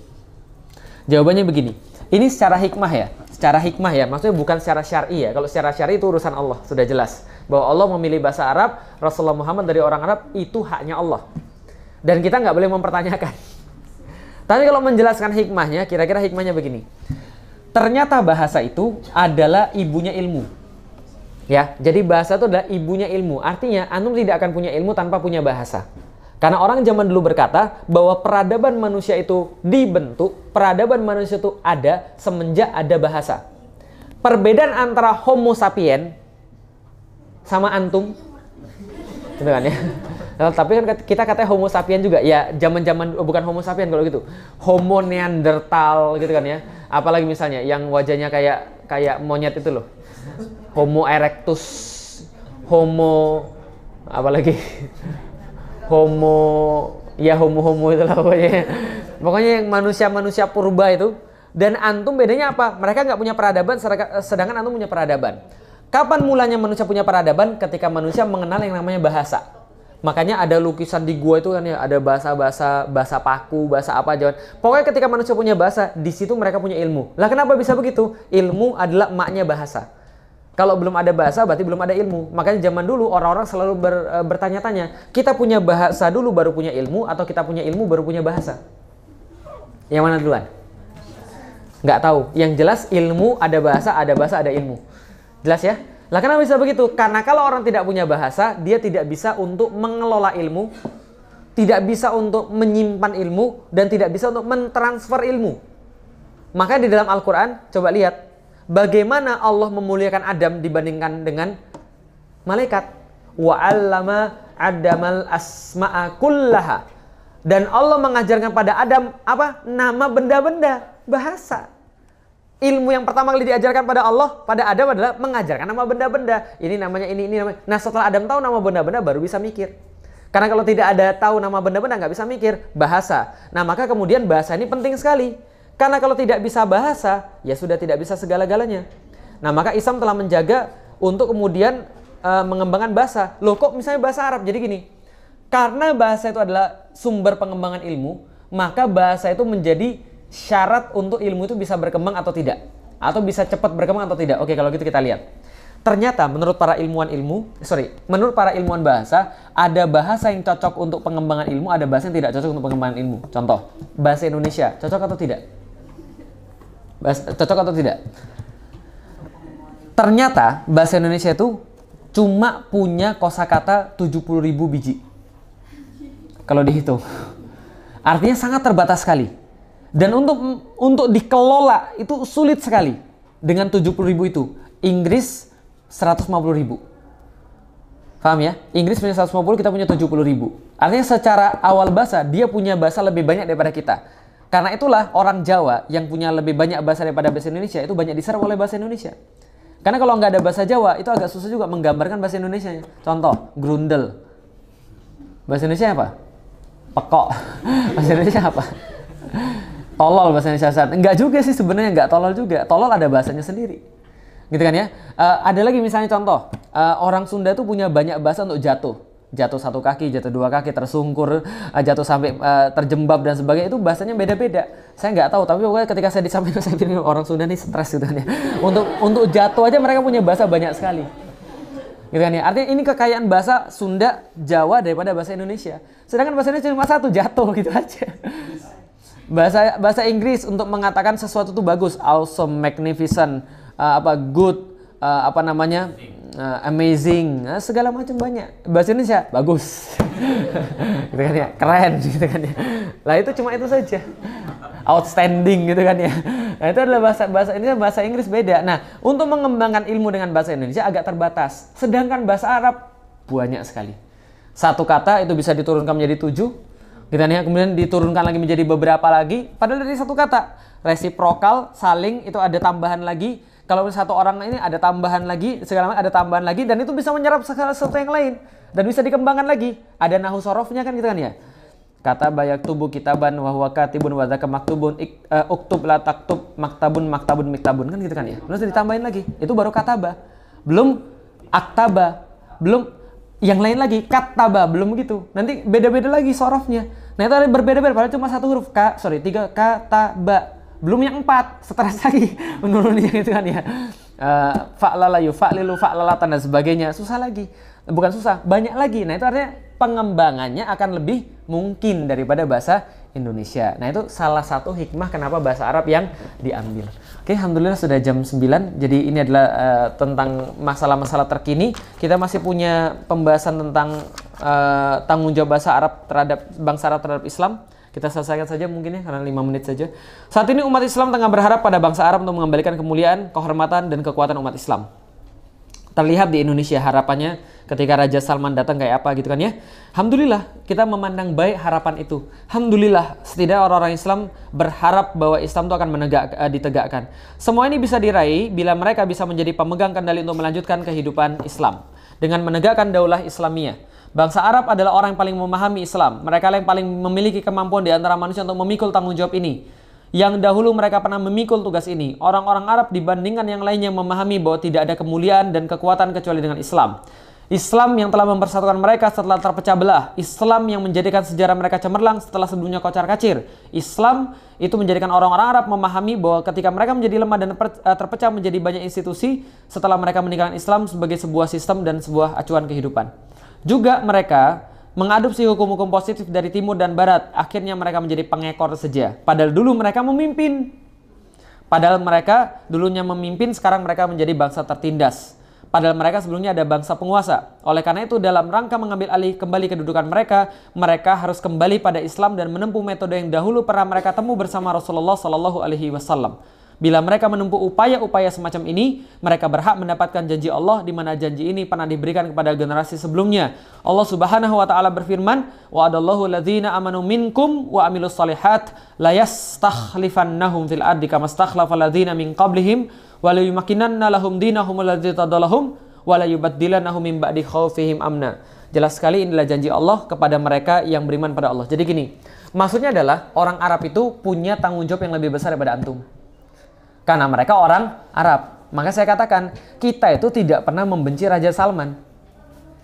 Jawabannya begini, ini secara hikmah ya. Secara hikmah ya, maksudnya bukan secara syar'i ya. Kalau secara syar'i itu urusan Allah, sudah jelas. Bahwa Allah memilih bahasa Arab, Rasulullah Muhammad dari orang Arab, itu haknya Allah. Dan kita nggak boleh mempertanyakan. Tapi kalau menjelaskan hikmahnya, kira-kira hikmahnya begini. Ternyata bahasa itu adalah ibunya ilmu. Ya, jadi bahasa itu adalah ibunya ilmu. Artinya, antum tidak akan punya ilmu tanpa punya bahasa. Karena orang zaman dulu berkata bahwa peradaban manusia itu dibentuk, peradaban manusia itu ada semenjak ada bahasa. Perbedaan antara Homo sapien sama antum, gitu kan ya. Nah, tapi kan kita katanya Homo sapien juga. Ya, zaman-zaman bukan Homo sapien kalau gitu. Homo Neanderthal gitu kan ya. Apalagi misalnya yang wajahnya kayak monyet itu loh. Homo erectus, Homo apalagi Homo itulah pokoknya. Pokoknya yang manusia purba itu. Dan antum bedanya apa? Mereka nggak punya peradaban, sedangkan antum punya peradaban. Kapan mulanya manusia punya peradaban? Ketika manusia mengenal yang namanya bahasa. Makanya ada lukisan di gua itu kan ya, ada bahasa paku, bahasa apa aja. Pokoknya ketika manusia punya bahasa, di situ mereka punya ilmu. Lah kenapa bisa begitu? Ilmu adalah emaknya bahasa. Kalau belum ada bahasa berarti belum ada ilmu. Makanya zaman dulu orang-orang selalu bertanya-tanya, kita punya bahasa dulu baru punya ilmu atau kita punya ilmu baru punya bahasa? Yang mana duluan? Nggak tahu. Yang jelas ilmu ada bahasa, ada ilmu. Jelas ya? Lah kenapa bisa begitu? Karena kalau orang tidak punya bahasa, dia tidak bisa untuk mengelola ilmu, tidak bisa untuk menyimpan ilmu, dan tidak bisa untuk mentransfer ilmu. Maka di dalam Al-Quran, coba lihat, bagaimana Allah memuliakan Adam dibandingkan dengan malaikat. Wa 'allama Adamal asma'a kullaha. Dan Allah mengajarkan pada Adam apa? Nama benda-benda, bahasa. Ilmu yang pertama kali diajarkan pada Allah, pada Adam adalah mengajarkan nama benda-benda. Ini namanya ini namanya. Nah, setelah Adam tahu nama benda-benda baru bisa mikir. Karena kalau tidak ada tahu nama benda-benda nggak bisa mikir, bahasa. Nah, maka kemudian bahasa ini penting sekali. Karena kalau tidak bisa bahasa, ya sudah tidak bisa segala-galanya. Nah, maka Islam telah menjaga untuk kemudian mengembangkan bahasa. Loh, kok misalnya bahasa Arab? Jadi gini, karena bahasa itu adalah sumber pengembangan ilmu, maka bahasa itu menjadi syarat untuk ilmu itu bisa berkembang atau tidak. Atau bisa cepat berkembang atau tidak. Oke, kalau gitu kita lihat. Ternyata menurut para menurut para ilmuwan bahasa, ada bahasa yang cocok untuk pengembangan ilmu, ada bahasa yang tidak cocok untuk pengembangan ilmu. Contoh, bahasa Indonesia, cocok atau tidak? Cocok atau tidak? Ternyata bahasa Indonesia itu cuma punya kosakata 70.000 biji. Kalau dihitung. Artinya sangat terbatas sekali. Dan untuk dikelola itu sulit sekali. Dengan 70.000 itu. Inggris 150.000. Paham ya? Inggris punya 150, kita punya 70.000. Artinya secara awal bahasa, dia punya bahasa lebih banyak daripada kita. Karena itulah orang Jawa yang punya lebih banyak bahasa daripada bahasa Indonesia, itu banyak diserap oleh bahasa Indonesia. Karena kalau nggak ada bahasa Jawa, itu agak susah juga menggambarkan bahasa Indonesia. Contoh, grundel. Bahasa Indonesia apa? Pekok. Bahasa Indonesia apa? Tolol bahasa Indonesia. Enggak juga sih sebenarnya, enggak tolol juga. Tolol ada bahasanya sendiri. Gitu kan ya. Ada lagi misalnya contoh, orang Sunda itu punya banyak bahasa untuk jatuh. jatuh 1 kaki, jatuh 2 kaki, tersungkur, jatuh sampai terjembab dan sebagainya, itu bahasanya beda-beda. Saya nggak tahu, tapi pokoknya ketika saya disampaikan, saya pikir orang Sunda nih stres gitu kan ya. Untuk jatuh aja mereka punya bahasa banyak sekali. Gitu kan ya. Artinya ini kekayaan bahasa Sunda, Jawa daripada bahasa Indonesia. Sedangkan bahasa Indonesia cuma 1, jatuh gitu aja. Bahasa Inggris untuk mengatakan sesuatu itu bagus, awesome, magnificent, good, amazing, segala macam banyak. Bahasa Indonesia bagus, gitu kan ya, keren, gitu kan ya. Lah itu cuma itu saja, outstanding, gitu kan ya. Nah itu adalah bahasa Indonesia, bahasa Inggris beda. Nah untuk mengembangkan ilmu dengan bahasa Indonesia agak terbatas. Sedangkan bahasa Arab banyak sekali. 1 kata itu bisa diturunkan menjadi 7. Gitu kan ya, kemudian diturunkan lagi menjadi beberapa lagi, padahal dari 1 kata. Resiprokal, saling, itu ada tambahan lagi. Kalau 1 orang ini ada tambahan lagi, segala macam ada tambahan lagi, dan itu bisa menyerap segala sesuatu yang lain dan bisa dikembangkan lagi. Ada nahu sorofnya kan gitu kan ya. Kata bayak tubuh kitaban wa huwa katibun wa dzaka maktubun uktub la taktub maktabun miktabun kan gitu kan ya. Terus ditambahin lagi. Itu baru kataba. Belum aktaba. Belum yang lain lagi, kataba, belum begitu. Nanti beda-beda lagi sorofnya. Nah itu ada berbeda-beda, padahal cuma 1 huruf. 3, kataba. Belum yang 4, stres lagi menurunnya gitu kan ya. Fa'lala yufa'lilu fa'lalatan dan sebagainya. Susah lagi. Bukan susah, banyak lagi. Nah itu artinya pengembangannya akan lebih mungkin daripada bahasa Indonesia. Nah itu salah satu hikmah kenapa bahasa Arab yang diambil. Oke, alhamdulillah sudah jam 9. Jadi ini adalah tentang masalah-masalah terkini. Kita masih punya pembahasan tentang tanggung jawab bahasa Arab terhadap bangsa Arab terhadap Islam. Kita selesaikan saja mungkin ya, karena 5 menit saja. Saat ini umat Islam tengah berharap pada bangsa Arab untuk mengembalikan kemuliaan, kehormatan, dan kekuatan umat Islam. Terlihat di Indonesia harapannya ketika Raja Salman datang kayak apa gitu kan ya. Alhamdulillah kita memandang baik harapan itu. Alhamdulillah setidaknya orang-orang Islam berharap bahwa Islam itu akan ditegakkan. Semua ini bisa diraih bila mereka bisa menjadi pemegang kendali untuk melanjutkan kehidupan Islam dengan menegakkan daulah Islamiyah. Bangsa Arab adalah orang yang paling memahami Islam. Mereka yang paling memiliki kemampuan di antara manusia untuk memikul tanggung jawab ini. Yang dahulu mereka pernah memikul tugas ini. Orang-orang Arab dibandingkan yang lainnya memahami bahwa tidak ada kemuliaan dan kekuatan kecuali dengan Islam. Islam yang telah mempersatukan mereka setelah terpecah belah. Islam yang menjadikan sejarah mereka cemerlang setelah sebelumnya kocar-kacir. Islam itu menjadikan orang-orang Arab memahami bahwa ketika mereka menjadi lemah dan terpecah menjadi banyak institusi setelah mereka meninggalkan Islam sebagai sebuah sistem dan sebuah acuan kehidupan. Juga mereka mengadopsi hukum-hukum positif dari timur dan barat. Akhirnya mereka menjadi pengekor saja. Padahal dulu mereka memimpin. Padahal mereka dulunya memimpin, sekarang mereka menjadi bangsa tertindas. Padahal mereka sebelumnya ada bangsa penguasa. Oleh karena itu dalam rangka mengambil alih kembali kedudukan mereka, mereka harus kembali pada Islam dan menempuh metode yang dahulu pernah mereka temu bersama Rasulullah SAW. Bila mereka menempuh upaya-upaya semacam ini, mereka berhak mendapatkan janji Allah di mana janji ini pernah diberikan kepada generasi sebelumnya. Allah Subhanahu wa taala berfirman, "Wa'adallahu ladzina amanu minkum wa amilus shalihat la yastakhlifannahum fil ardi kama stakhlafal ladzina min qablihim wa la yumakkinanna lahum dinahum alladzi tadallahum wa la yubaddilannahum min ba'di khaufihim amna." Jelas sekali inilah janji Allah kepada mereka yang beriman pada Allah. Jadi gini, maksudnya adalah orang Arab itu punya tanggung jawab yang lebih besar daripada antum. Karena mereka orang Arab. Maka saya katakan, kita itu tidak pernah membenci Raja Salman.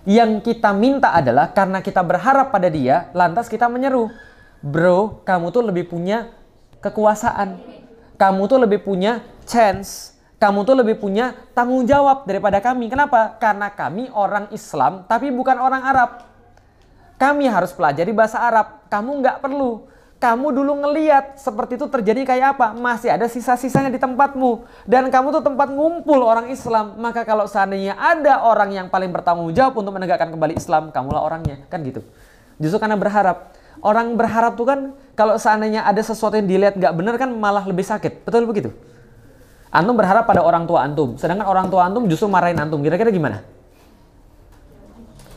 Yang kita minta adalah karena kita berharap pada dia, lantas kita menyeru. Bro, kamu tuh lebih punya kekuasaan. Kamu tuh lebih punya chance. Kamu tuh lebih punya tanggung jawab daripada kami. Kenapa? Karena kami orang Islam, tapi bukan orang Arab. Kami harus pelajari bahasa Arab. Kamu nggak perlu. Kamu dulu ngeliat seperti itu terjadi kayak apa? Masih ada sisa-sisanya di tempatmu. Dan kamu tuh tempat ngumpul orang Islam. Maka kalau seandainya ada orang yang paling bertanggung jawab untuk menegakkan kembali Islam, kamulah orangnya. Kan gitu. Justru karena berharap. Orang berharap tuh kan kalau seandainya ada sesuatu yang dilihat nggak benar kan malah lebih sakit. Betul begitu? Antum berharap pada orang tua antum. Sedangkan orang tua antum justru marahin antum. Kira-kira gimana?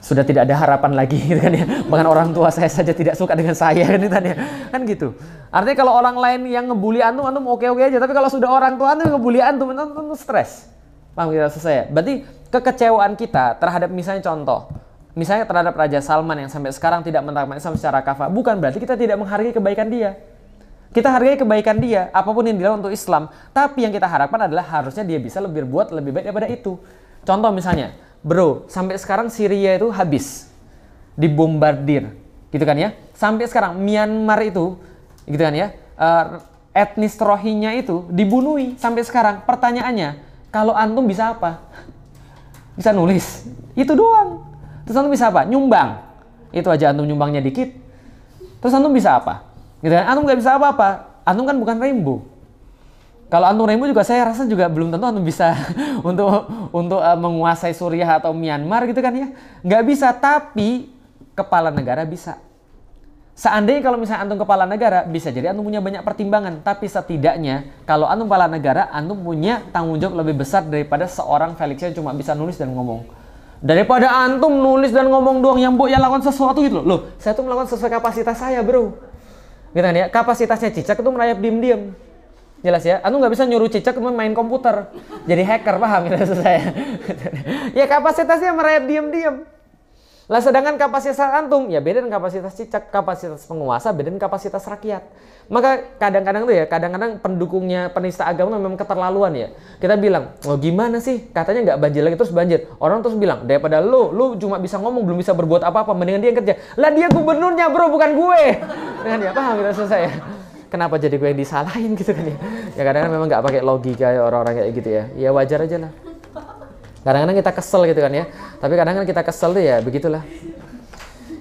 Sudah tidak ada harapan lagi gitu kan ya. Bahkan orang tua saya saja tidak suka dengan saya kan ya. Kan gitu. Artinya kalau orang lain yang ngebully antum oke-oke aja. Tapi kalau sudah orang tua antum ngebully antum stres. Paham kita saya? Berarti kekecewaan kita terhadap misalnya contoh. Misalnya terhadap Raja Salman yang sampai sekarang tidak menerapkan Islam secara kafah. Bukan berarti kita tidak menghargai kebaikan dia. Kita hargai kebaikan dia. Apapun yang dilakukan untuk Islam. Tapi yang kita harapkan adalah harusnya dia bisa lebih baik daripada itu. Contoh misalnya. Bro, sampai sekarang Syria itu habis. dibombardir, gitu kan ya. Sampai sekarang Myanmar itu, gitu kan ya, etnis Rohingya itu dibunuhi sampai sekarang. Pertanyaannya, kalau antum bisa apa? Bisa nulis, itu doang. Terus antum bisa apa? Nyumbang. Itu aja antum nyumbangnya dikit. Terus antum bisa apa? Gitu kan? Antum nggak bisa apa-apa. Antum kan bukan Rainbow. Kalau antum Rainbow juga saya rasa juga belum tentu antum bisa untuk menguasai Suriah atau Myanmar gitu kan ya. Nggak bisa, tapi kepala negara bisa. Seandainya kalau misalnya antum kepala negara, bisa jadi antum punya banyak pertimbangan. Tapi setidaknya, kalau antum kepala negara, antum punya tanggung jawab lebih besar daripada seorang Felix yang cuma bisa nulis dan ngomong. Daripada antum nulis dan ngomong doang, yang Mbok ya lakukan sesuatu gitu loh. Loh, saya tuh melakukan sesuai kapasitas saya, bro. Gitu kan ya, kapasitasnya Cicak itu merayap diem-diem. Jelas ya, antum nggak bisa nyuruh Cicak main komputer. Jadi hacker, paham ya maksud saya? Ya kapasitasnya merayap diem-diem. Lah sedangkan kapasitas antum ya beda dengan kapasitas Cicak, kapasitas penguasa beda dengan kapasitas rakyat. Maka kadang-kadang tuh ya, kadang-kadang pendukungnya penista agama memang keterlaluan ya. Kita bilang, oh gimana sih? Katanya nggak banjir lagi, terus banjir. Orang terus bilang, daripada lu cuma bisa ngomong belum bisa berbuat apa-apa, mendingan dia yang kerja. Lah dia gubernurnya bro, bukan gue. Dengan ya paham gitu maksud saya. Kenapa jadi gue yang disalahin gitu kan ya? Ya kadang-kadang memang nggak pakai logika ya orang-orang kayak gitu ya. Ya wajar aja lah. Kadang-kadang kita kesel gitu kan ya. Tapi kadang-kadang kita kesel tuh ya begitulah.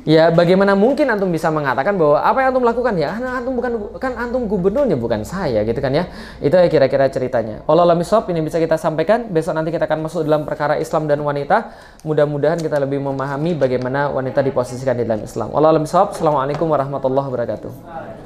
Ya bagaimana mungkin antum bisa mengatakan bahwa apa yang antum lakukan ya antum bukan, kan antum gubernurnya bukan saya gitu kan ya. Itu ya kira-kira ceritanya. Wallahu a'lam bishawab, ini bisa kita sampaikan. Besok nanti kita akan masuk dalam perkara Islam dan wanita. Mudah-mudahan kita lebih memahami bagaimana wanita diposisikan di dalam Islam. Wallahu a'lam bishawab. Assalamualaikum warahmatullahi wabarakatuh.